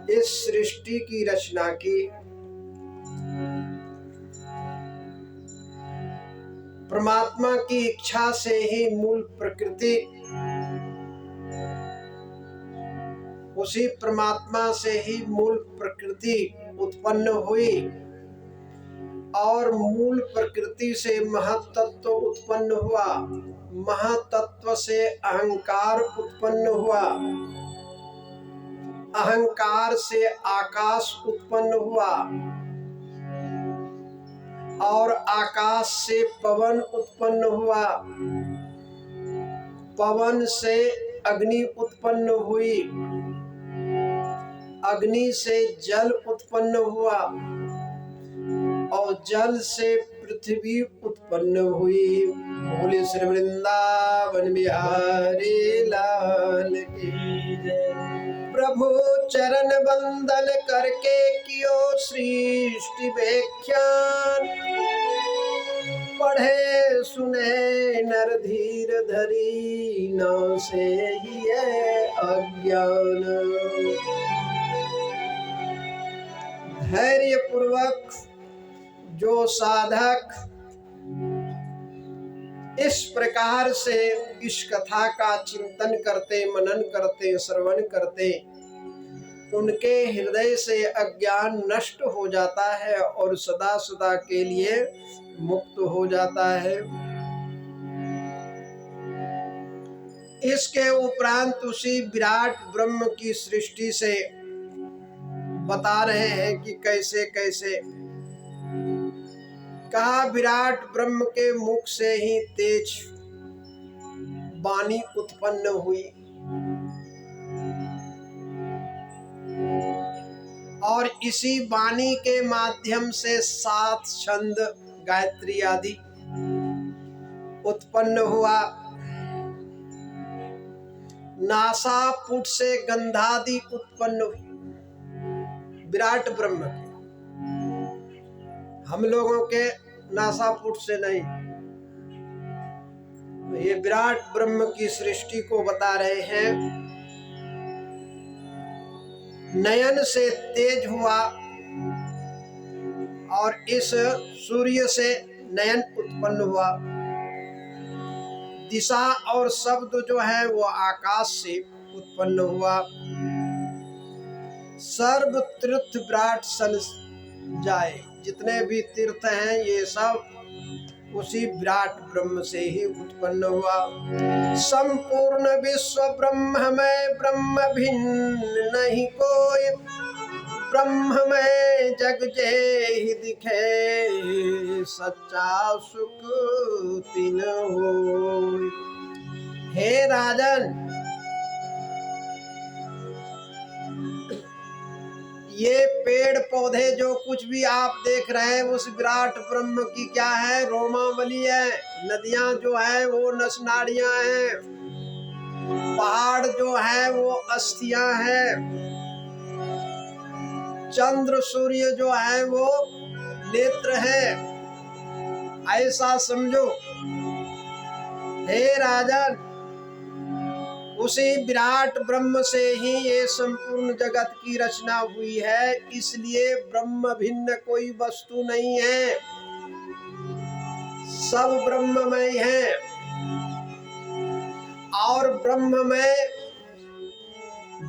इस सृष्टि की रचना की। परमात्मा की इच्छा से ही मूल प्रकृति, उसी परमात्मा से ही मूल प्रकृति उत्पन्न हुई और मूल प्रकृति से महतत्व उत्पन्न हुआ, महतत्व से अहंकार उत्पन्न हुआ, अहंकार से आकाश उत्पन्न हुआ और आकाश से पवन उत्पन्न हुआ, पवन से अग्नि उत्पन्न हुई, अग्नि से जल उत्पन्न हुआ और जल से पृथ्वी उत्पन्न हुई। बोले श्री वृंदावन बिहारी लाल की जय। प्रभु चरण वंदन करके कियो सृष्टि व्याख्यान, पढ़े सुने नर धीर धरी, न से ही है अज्ञान। धैर्य पूर्वक जो साधक इस प्रकार से इस कथा का चिंतन करते, मनन करते, श्रवण करते, उनके हृदय से अज्ञान नष्ट हो जाता है और सदा सदा के लिए मुक्त हो जाता है। इसके उपरांत उसी विराट ब्रह्म की सृष्टि से बता रहे हैं कि कैसे कैसे। कहा विराट ब्रह्म के मुख से ही तेज वाणी उत्पन्न हुई और इसी वाणी के माध्यम से 7 छंद गायत्री आदि उत्पन्न हुआ। नासापुट से गंधादि उत्पन्न हुई विराट ब्रह्म के, हम लोगों के नासापुट से नहीं। ये विराट ब्रह्म की सृष्टि को बता रहे हैं। नयन से तेज हुआ और इस सूर्य से नयन उत्पन्न हुआ। दिशा और शब्द जो है वो आकाश से उत्पन्न हुआ। सर्व तीर्थ विराट सन जाए, जितने भी तीर्थ हैं ये सब उसी विराट ब्रह्म से ही उत्पन्न हुआ। संपूर्ण विश्व ब्रह्म में, ब्रह्म भिन्न नहीं कोई, ब्रह्म में जग जेहि दिखे, सच्चा सुख तिन होय। हे राजन, ये पेड़ पौधे जो कुछ भी आप देख रहे हैं उस विराट ब्रह्म की क्या है, रोमावली है। नदियां जो है वो नसनाड़ियां हैं, पहाड़ जो है वो अस्थियां हैं, चंद्र सूर्य जो है वो नेत्र है। ऐसा समझो हे राजन, उसी विराट ब्रह्म से ही ये संपूर्ण जगत की रचना हुई है। इसलिए ब्रह्म भिन्न कोई वस्तु नहीं है, सब ब्रह्ममय है। और ब्रह्म में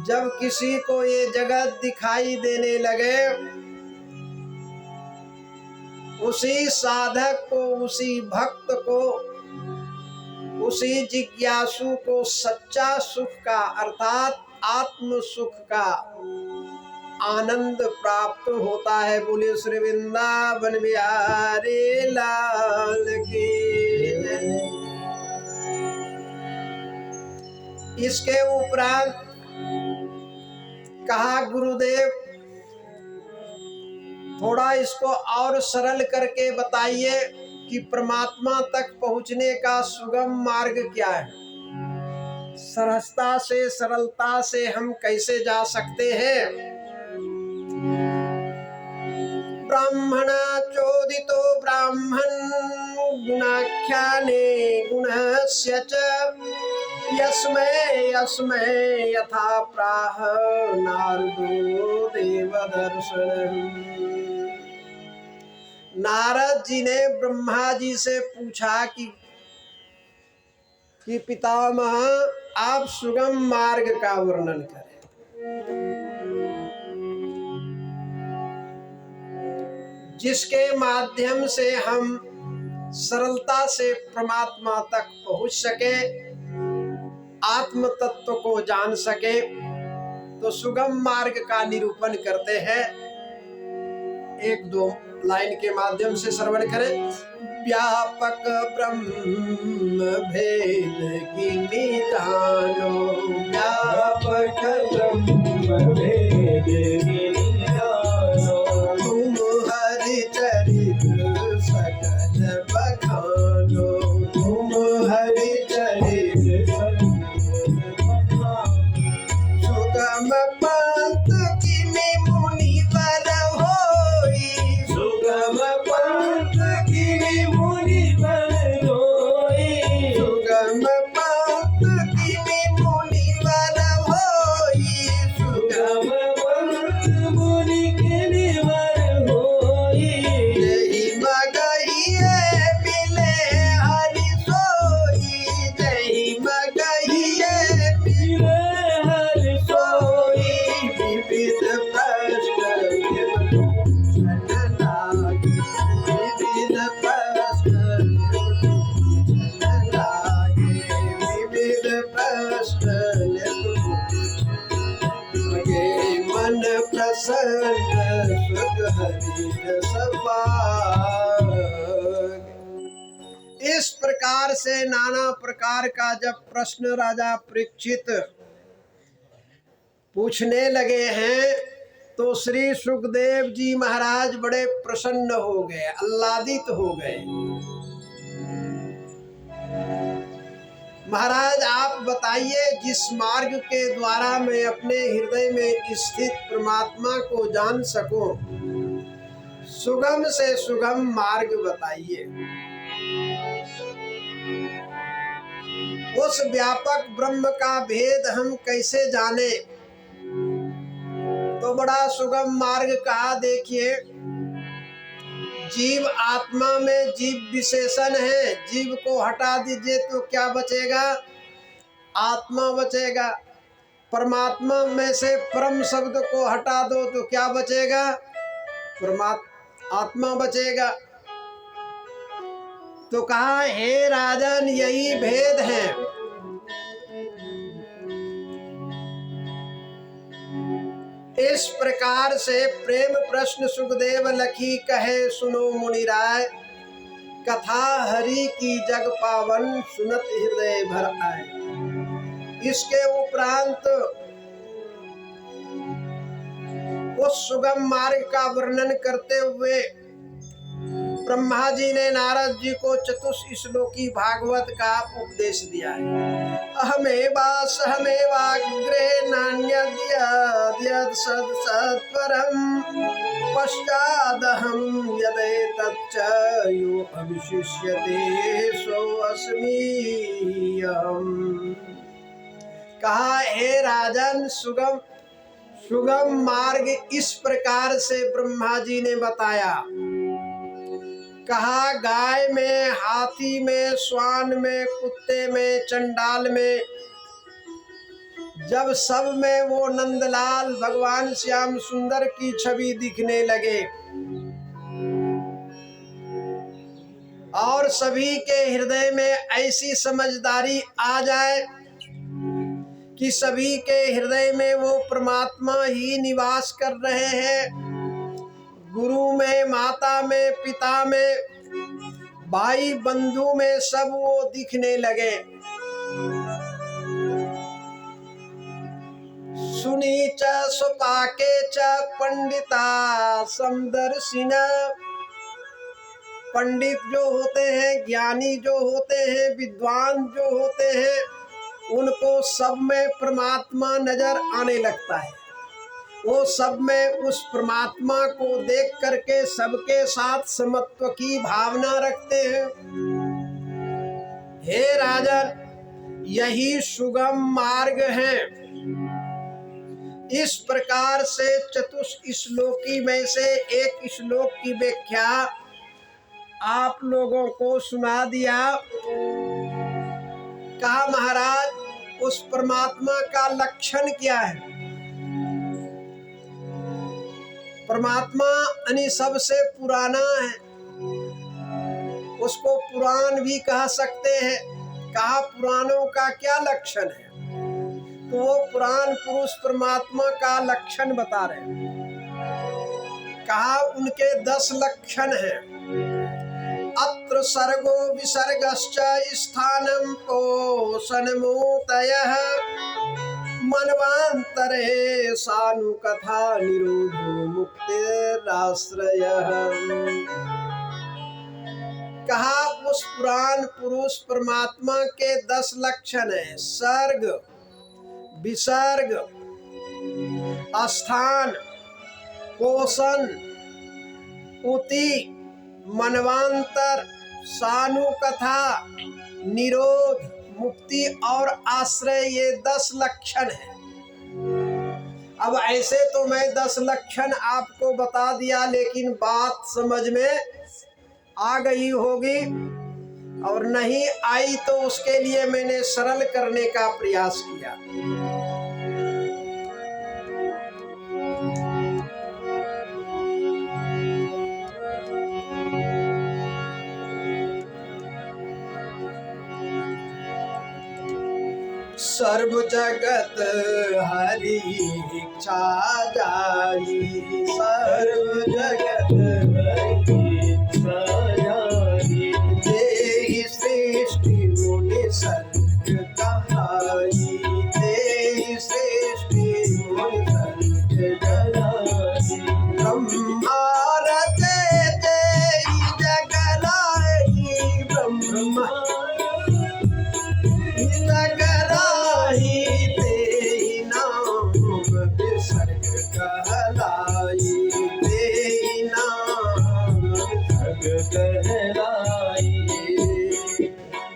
जब किसी को ये जगत दिखाई देने लगे, उसी साधक को, उसी भक्त को, उसी जिज्ञासु को सच्चा सुख का अर्थात आत्म सुख का आनंद प्राप्त होता है। बोले श्री वृंदावन बिहारी लाल की जय। इसके उपरांत कहा गुरुदेव थोड़ा इसको और सरल करके बताइए कि परमात्मा तक पहुंचने का सुगम मार्ग क्या है। सहजता से, सरलता से हम कैसे जा सकते हैं। ब्राह्मणा चोदितो ब्राह्मण गुणाख्याने गुणस्य च यस्मै यस्मै यथा प्राह नारदो देवदर्शनम्। नारद जी ने ब्रह्मा जी से पूछा कि पितामह आप सुगम मार्ग का वर्णन करें। जिसके माध्यम से हम सरलता से परमात्मा तक पहुंच सके, आत्म तत्व को जान सके। तो सुगम मार्ग का निरूपण करते हैं, एक दो लाइन के माध्यम से श्रवण करें। व्यापक ब्रह्म भेद की जानो,
व्यापक ब्रह्म भेद की जानो,
तुम हरि चरित्र सकल बखानो,
तुम हरि चरित्र
सुगम पंथ किनि मुनिवर होई,
सुगम पंथ किनि मुनिवर होई,
सुगम पंथ किनि मुनिवर होई,
सुगम पंथ मुनि किनिवर होई,
जहि मगहिए मिले हरि सोई, जहि मगहिए
मिले हरि सोई,
विविध प्रश्न पूछन लागे, विविध प्रश्न पूछन लागे, विविध प्रश्न लगे। मन प्रसन्न सुख हरि रस पाग। इस प्रकार से नाना प्रकार का जब प्रश्न राजा परीक्षित पूछने लगे हैं तो श्री सुखदेव जी महाराज बड़े प्रसन्न हो गए, आह्लादित हो गए। महाराज आप बताइए, जिस मार्ग के द्वारा मैं अपने हृदय में स्थित परमात्मा को जान सकूं, सुगम से सुगम मार्ग बताइए। उस व्यापक ब्रह्म का भेद हम कैसे जाने? तो बड़ा सुगम मार्ग कहा। देखिए, जीव आत्मा में जीव विशेषण है, जीव को हटा दीजिए तो क्या बचेगा? आत्मा बचेगा। परमात्मा में से परम शब्द को हटा दो तो क्या बचेगा? आत्मा बचेगा। तो कहा, हे राजन, यही भेद है। इस प्रकार से प्रेम प्रश्न सुखदेव लखी कहे, सुनो मुनि राय, कथा हरि की जग पावन, सुनत हृदय भर आए। इसके उपरांत उस सुगम मार्ग का वर्णन करते हुए ब्रह्मा जी ने नारद जी को चतुश्लोकी भागवत का उपदेश दिया है। अहमेवाग्रे नान्यद्यद् सत् सत्परम् पश्चादहं यदेतच्च यो अविशिष्यते सोऽस्मि अहम्। कहा, हे राजन, सुगम मार्ग इस प्रकार से ब्रह्मा जी ने बताया। कहा, गाय में, हाथी में, श्वान में, कुत्ते में, चंडाल में, जब सब में वो नंदलाल भगवान श्याम सुंदर की छवि दिखने लगे और सभी के हृदय में ऐसी समझदारी आ जाए कि सभी के हृदय में वो परमात्मा ही निवास कर रहे हैं। गुरु में, माता में, पिता में, भाई बंधु में सब वो दिखने लगे। सुनी च स्वपाके च पंडिता समदर्शिन। पंडित जो होते हैं, ज्ञानी जो होते हैं, विद्वान जो होते हैं, उनको सब में परमात्मा नजर आने लगता है। वो सब में उस परमात्मा को देख करके सबके साथ समत्व की भावना रखते हैं। हे राजन, यही सुगम मार्ग है। इस प्रकार से चतुश्लोकी में से एक श्लोक की व्याख्या आप लोगों को सुना दिया। कहा, महाराज, उस परमात्मा का लक्षण क्या है? परमात्मा यानी सबसे पुराना है, उसको पुराण भी कह सकते हैं। कहा, पुराणों का क्या लक्षण है? तो वो पुराण पुरुष परमात्मा का लक्षण बता रहे हैं। कहा, उनके 10 लक्षण हैं। अत्र सर्गो विसर्गश्च स्थानं पोषणमूर्तयः मनवान्तरे सानुकथा निरोधो मुक्तिराश्रयः। कहा, उस पुराण पुरुष परमात्मा के 10 लक्षण है। सर्ग, विसर्ग, स्थान, पोषण, उति, मनवांतर, सानुकथा, निरोध, मुक्ति और आश्रय, ये 10 लक्षण है। अब ऐसे तो मैं 10 लक्षण आपको बता दिया, लेकिन बात समझ में आ गई होगी, और नहीं आई तो उसके लिए मैंने सरल करने का प्रयास किया। सर्व जगत हरि इच्छा जाई, सर्व जगत हरि इच्छा जाई, देहि सृष्टि मुनि सर्ग कहाई, देहि सृष्टि मुनि सर्ग कहाई। ब्रह्मा रचे देहि जगराई, ब्रह्मा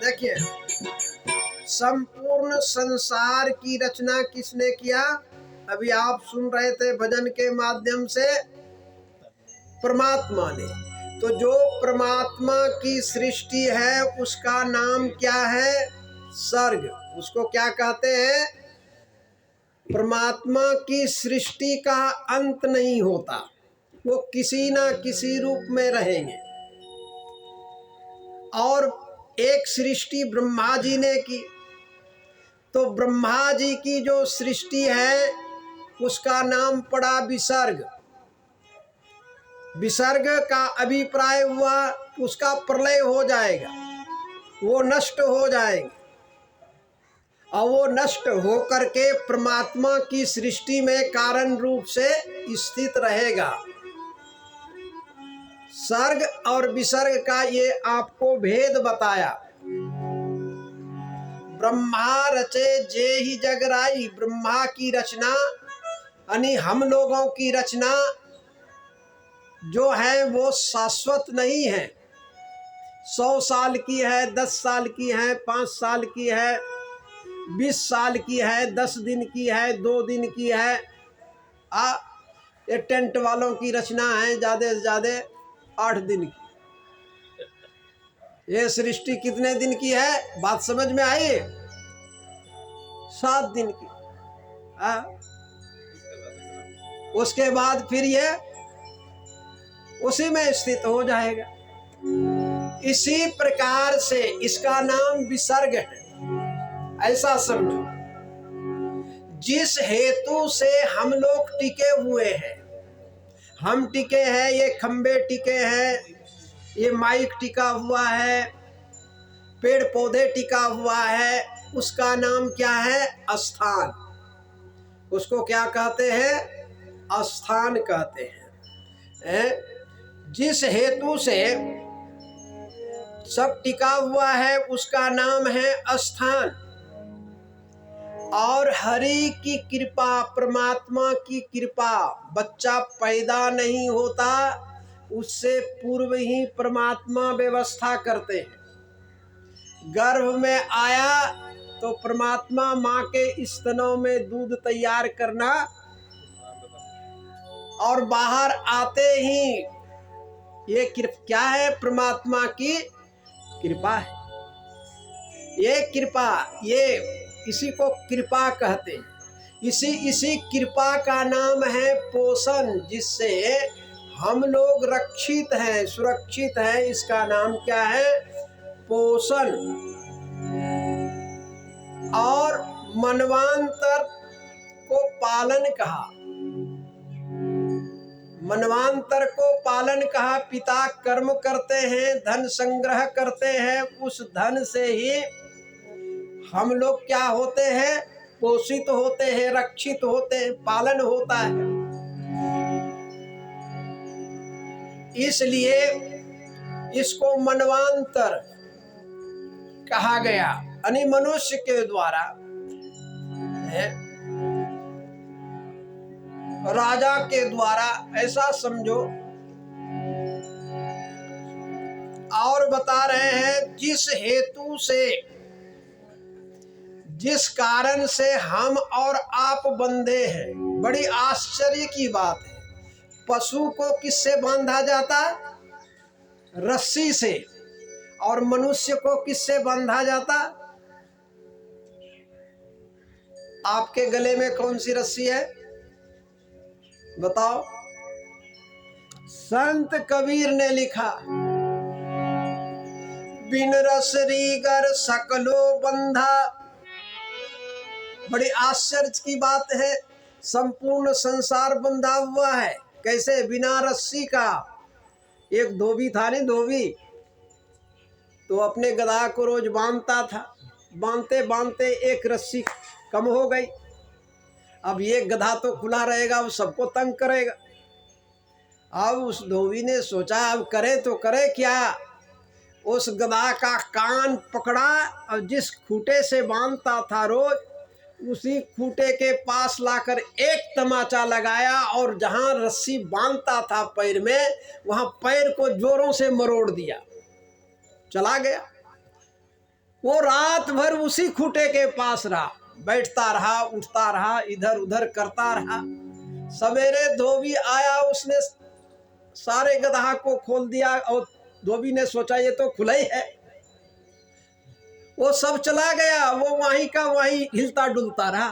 देखिए, संपूर्ण संसार की रचना किसने किया? अभी आप सुन रहे थे भजन के माध्यम से, परमात्मा ने। तो जो परमात्मा की सृष्टि है उसका नाम क्या है? सर्ग। उसको क्या कहते हैं? परमात्मा की सृष्टि का अंत नहीं होता, वो किसी ना किसी रूप में रहेंगे। और एक सृष्टि ब्रह्मा जी ने की, तो ब्रह्मा जी की जो सृष्टि है उसका नाम पड़ा विसर्ग। विसर्ग का अभिप्राय हुआ उसका प्रलय हो जाएगा, वो नष्ट हो जाएंगे। और वो नष्ट होकर के परमात्मा की सृष्टि में कारण रूप से स्थित रहेगा। सर्ग और विसर्ग का ये आपको भेद बताया। ब्रह्मा रचे जे ही जगराई, ब्रह्मा की रचना यानी हम लोगों की रचना जो है वो शाश्वत नहीं है। 100 साल की है, 10 साल की है, 5 साल की है, 20 साल की है, 10 दिन की है, 2 दिन की है। ये टेंट वालों की रचना है ज़्यादा से ज़्यादा 8 दिन की। ये सृष्टि कितने दिन की है, बात समझ में आई? 7 दिन की। उसके बाद फिर ये उसी में स्थित हो जाएगा। इसी प्रकार से इसका नाम विसर्ग है। ऐसा समझो, जिस हेतु से हम लोग टिके हुए हैं, हम टिके हैं, ये खंबे टिके हैं, ये माइक टिका हुआ है, पेड़ पौधे टिका हुआ है, उसका नाम क्या है? स्थान। उसको क्या कहते हैं? स्थान कहते हैं। जिस हेतु से सब टिका हुआ है उसका नाम है स्थान। और हरि की कृपा, परमात्मा की कृपा, बच्चा पैदा नहीं होता उससे पूर्व ही परमात्मा व्यवस्था करते हैं। गर्भ में आया तो परमात्मा माँ के स्तनों में दूध तैयार करना, और बाहर आते ही ये क्या है? परमात्मा की कृपा है। ये कृपा, ये इसी को कृपा कहते हैं। इसी कृपा का नाम है पोषण, जिससे हम लोग रक्षित हैं, सुरक्षित हैं। इसका नाम क्या है? पोषण। और मनवांतर को पालन कहा, मनवांतर को पालन कहा। पिता कर्म करते हैं, धन संग्रह करते हैं, उस धन से ही हम लोग क्या होते हैं? पोषित होते हैं, रक्षित होते हैं, पालन होता है। इसलिए इसको मनवांतर कहा गया, यानी मनुष्य के द्वारा राजा के द्वारा, ऐसा समझो। और बता रहे हैं जिस हेतु से, जिस कारण से हम और आप बंधे हैं। बड़ी आश्चर्य की बात है। पशु को किससे बांधा जाता? रस्सी से। और मनुष्य को किससे बांधा जाता? आपके गले में कौन सी रस्सी है बताओ? संत कबीर ने लिखा, बिन रसरी गर सकलो बंधा। बड़ी आश्चर्य की बात है, संपूर्ण संसार बंधा हुआ है। कैसे? बिना रस्सी का। एक धोबी था नहीं, धोबी तो अपने गधा को रोज बांधता था। बांधते बांधते एक रस्सी कम हो गई। अब ये गधा तो खुला रहेगा, वो सबको तंग करेगा। अब उस धोबी ने सोचा अब करे तो करे क्या। उस गधा का कान पकड़ा और जिस खूंटे से बांधता था रोज, उसी खूंटे के पास लाकर एक तमाचा लगाया, और जहां रस्सी बांधता था पैर में, वहां पैर को जोरों से मरोड़ दिया। चला गया। वो रात भर उसी खूंटे के पास रहा, बैठता रहा, उठता रहा, इधर उधर करता रहा। सवेरे धोबी आया, उसने सारे गधा को खोल दिया, और धोबी ने सोचा ये तो खुला ही है। वो सब चला गया, वो वहीं का वहीं हिलता डुलता रहा।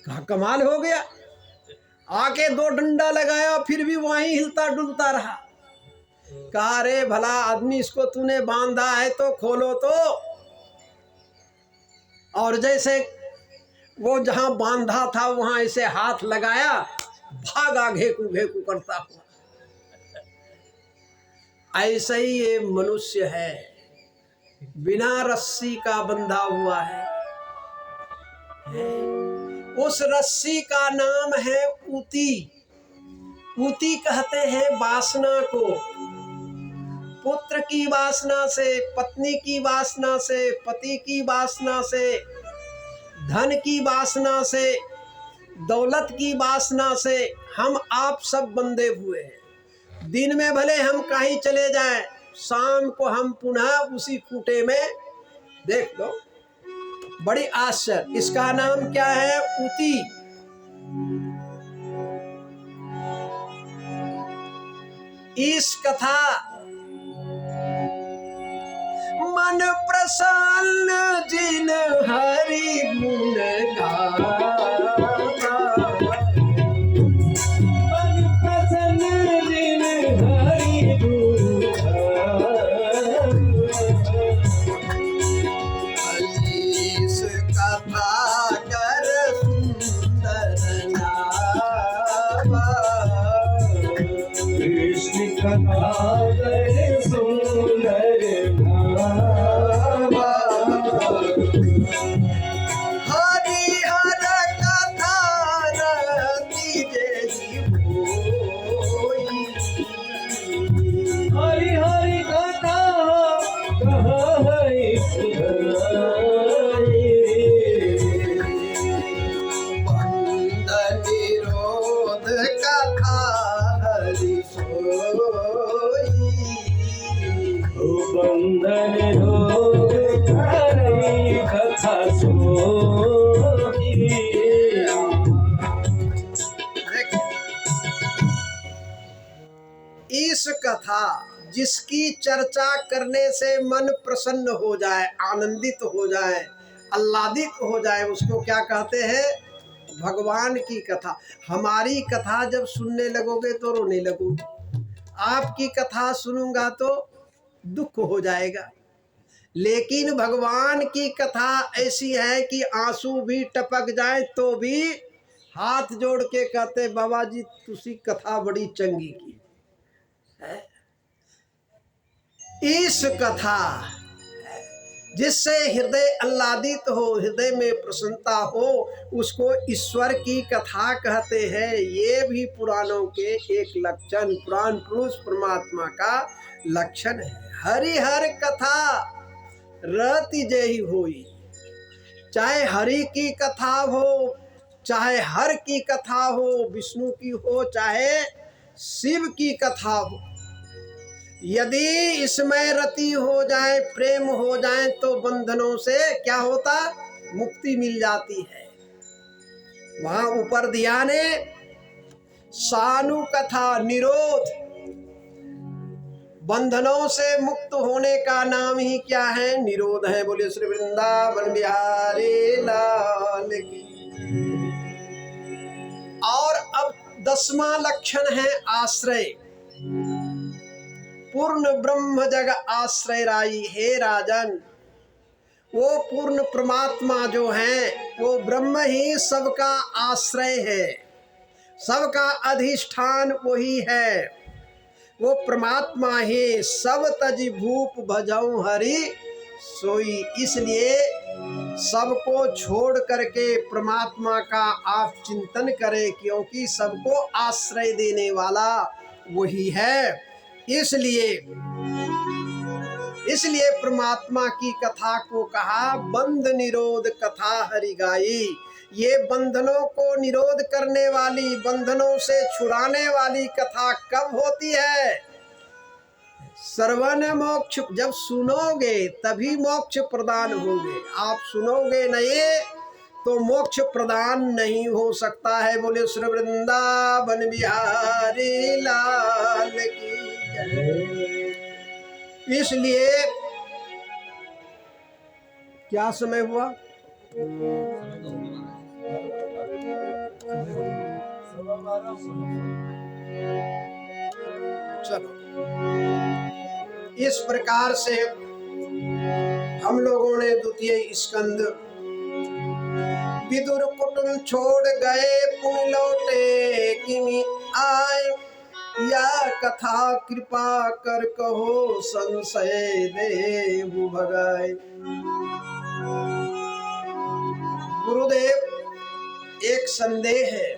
कहा कमाल हो गया। आके 2 डंडा लगाया, फिर भी वहीं हिलता डुलता रहा। कहा रे भला आदमी, इसको तूने बांधा है तो खोलो तो। और जैसे वो जहां बांधा था वहां ऐसे हाथ लगाया, भागा घेकू घेकू करता हुआ। ऐसा ही ये मनुष्य है। बिना रस्सी का बंधा हुआ है। उस रस्सी का नाम है ऊती। ऊती कहते हैं वासना को। पुत्र की वासना से, पत्नी की वासना से, पति की वासना से, धन की वासना से, दौलत की वासना से हम आप सब बंधे हुए हैं। दिन में भले हम कहीं चले जाएं, शाम को हम पुनः उसी खूंटे में देख लो। बड़ी आश्चर्य। इसका नाम क्या है? ऊती। इस कथा मन प्रसन्न जिन हरि गुण गावा,
मन प्रसन्न जिन हरि गुण गावा।
इस कथा कर सुंदर नावा,
कृष्ण कथा करे सुंदर नावा।
हरिहर कथा रति जेहि होई,
हरि हरि कथा कहै सुनाई।
बंद निरोध कथा हरि सोई।
बंधन रोग करई कथा सोई।
इस कथा जिसकी चर्चा करने से मन प्रसन्न हो जाए, आनंदित हो जाए, आह्लादित हो जाए, उसको क्या कहते हैं? भगवान की कथा। हमारी कथा जब सुनने लगोगे तो रोने लगोगे, आपकी कथा सुनूंगा तो दुख हो जाएगा। लेकिन भगवान की कथा ऐसी है कि आंसू भी टपक जाए तो भी हाथ जोड़ के कहते बाबा जी तुसी कथा बड़ी चंगी की है। इस कथा जिससे हृदय आह्लादित हो, हृदय में प्रसन्नता हो, उसको ईश्वर की कथा कहते हैं। ये भी पुराणों के एक लक्षण, पुराण पुरुष परमात्मा का लक्षण है। हरिहर कथा रति जेहि होई। चाहे हरि की कथा हो, चाहे हर की कथा हो, विष्णु की हो, चाहे शिव की कथा हो, यदि इसमें रति हो जाए, प्रेम हो जाए तो बंधनों से क्या होता? मुक्ति मिल जाती है। वहां ऊपर दिया ने सानु कथा निरोध। बंधनों से मुक्त होने का नाम ही क्या है? निरोध है। बोले श्री वृंदावन बिहारी लाल की। और अब 10वां लक्षण है आश्रय। पूर्ण ब्रह्म जग आश्रय राई। हे राजन, वो पूर्ण परमात्मा जो है वो ब्रह्म ही सबका आश्रय है, सबका अधिष्ठान वही है। वो परमात्मा ही सब तज भूप भजऊ हरि सोई। इसलिए सबको छोड़ करके परमात्मा का आप चिंतन करें, क्योंकि सबको आश्रय देने वाला वही है। इसलिए परमात्मा की कथा को कहा बंध निरोध कथा हरि गाई। ये बंधनों को निरोध करने वाली, बंधनों से छुड़ाने वाली कथा कब होती है? श्रवण मोक्ष। जब सुनोगे तभी मोक्ष प्रदान होंगे। आप सुनोगे नहीं तो मोक्ष प्रदान नहीं हो सकता है। बोले श्री वृंदावन बिहारी लाल की। इसलिए क्या समय हुआ? चलो, इस प्रकार से हम लोगों ने द्वितीय स्कंद विदुर कुटुंब छोड़ गए पुण्य लौटे किमि आए। या कथा कृपा कर कहो संशय देव भगाए। गुरुदेव एक संदेह है,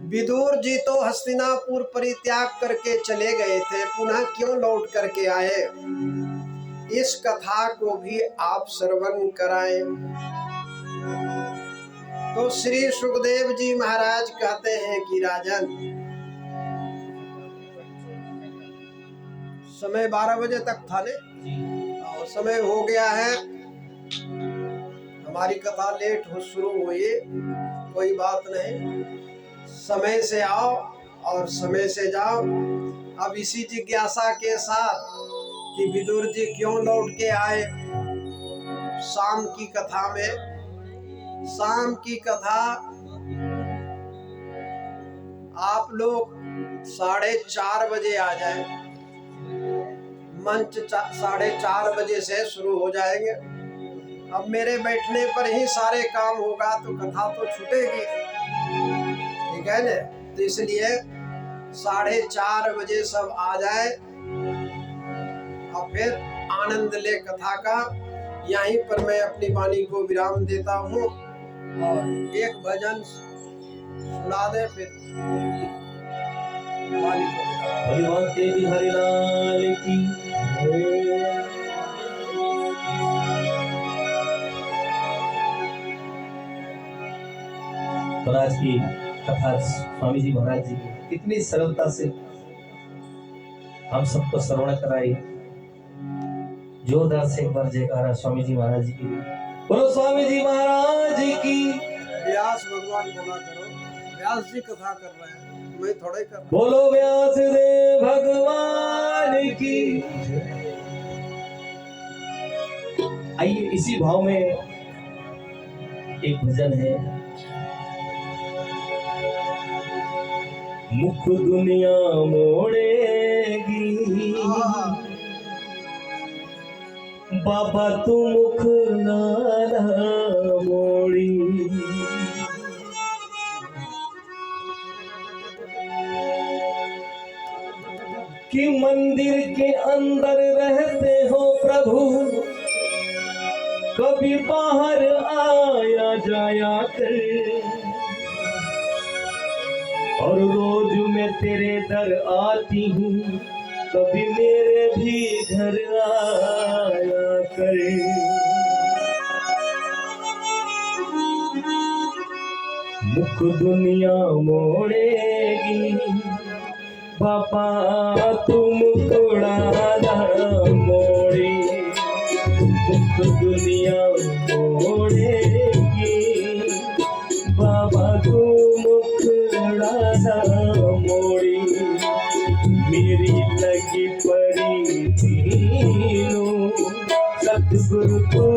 विदुर जी तो हस्तिनापुर परित्याग करके चले गए थे, पुनः क्यों लौट करके आए? इस कथा को भी आप श्रवण कराएं। तो श्री सुखदेव जी महाराज कहते हैं कि राजन, समय 12 बजे तक था ने, और समय हो गया है, हमारी कथा लेट हो शुरू हुई, कोई बात नहीं, समय से आओ और समय से जाओ। अब इसी जिज्ञासा के साथ कि विदुर जी क्यों लौट के आए, शाम की कथा में, शाम की कथा आप लोग 4:30 बजे आ जाए, मंच 4:30 बजे से शुरू हो जाएंगे। अब मेरे बैठने पर ही सारे काम होगा तो कथा तो छूटेगी, ठीक है ना? तो इसलिए 4:30 बजे सब आ जाए और फिर आनंद ले कथा का। यहीं पर मैं अपनी वाणी को विराम देता हूँ और एक भजन सुना दे, फिर वाणी को विराम।
भगवान तेरी हरिलाल की तो आज की कथा स्वामी जी महाराज जी की कितनी सरलता से हम सबको श्रवण कराई। जोरदार से एक बार जयकारा स्वामी जी महाराज जी की। बोलो स्वामी जी महाराज की।
व्यास भगवान बोला करो, व्यास जी कथा कर रहे हैं, मैं थोड़ा ही कर रहा हूं।
बोलो व्यास देव भगवान की। आइए इसी भाव में एक भजन है। मुख दुनिया मोड़ेगी, बाबा तू मुख नाला मोड़ी। कि मंदिर के अंदर रहते हो प्रभु, कभी बाहर आया जाया कर, और रोज मैं तेरे दर आती हूँ, कभी मेरे भी घर आया करे। मुख दुनिया मोड़ेगी, बाबा तुम मुखड़ा मोड़ी। मुख दुनिया मोड़ेगी, बाबा तुम मुखड़ा मोड़ी। मेरी लगी पड़ी तीनों, सतगुरु को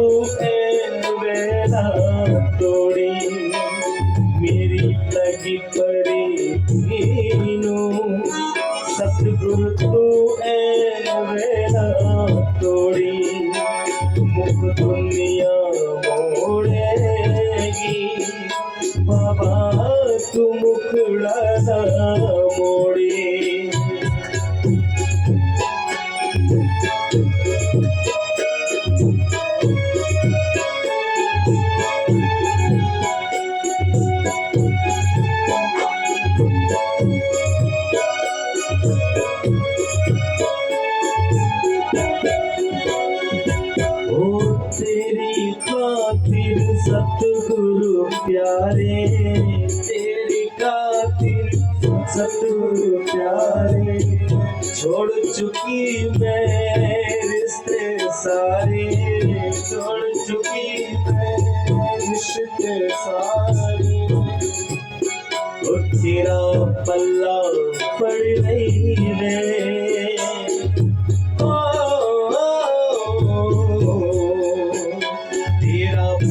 वेला तोड़ी। मेरी लगी पड़ी तीनों, सतगुरु को वेला तोड़ी। मुख दुनिया मोड़ेगी, बाबा तू मुखड़ा मोड़ी। तेरी खातिर सतगुरु प्यारे, तेरी खातिर सतगुरु प्यारे। छोड़ चुकी मैं रिश्ते सारे, छोड़ चुकी मैं रिश्ते सारे। और तेरा पल्ला पड़ रही रे,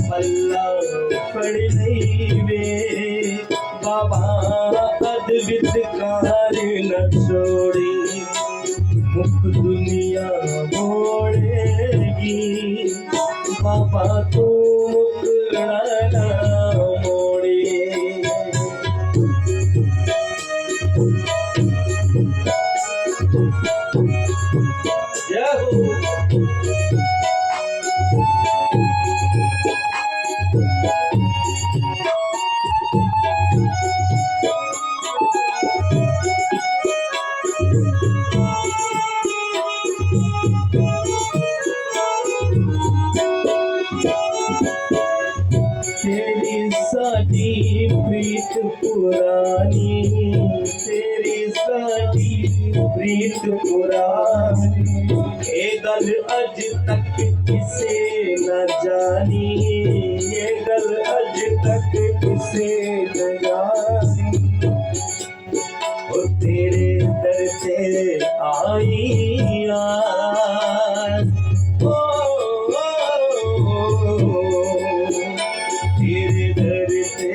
पल्ला पड़ नहीं वे, बाबा अद्वित कार न छोड़ी। मुख दुनिया मोड़ेगी, बाबा तू मुखड़ा मोड़ी। जय हो। तेरी साडी प्रीत पुरानी, तेरी साडी प्रीत पुरानी, ये गल अज तक किसे न जानी, ये गल अज तक किसे न जानी। ओ तेरे दर से आई आज, ओ, तेरे दर से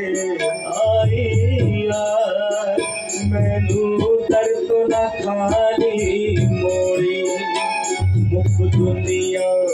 आई आज, मैनू दर तो ना खाली मोड़ी, मुख दुनिया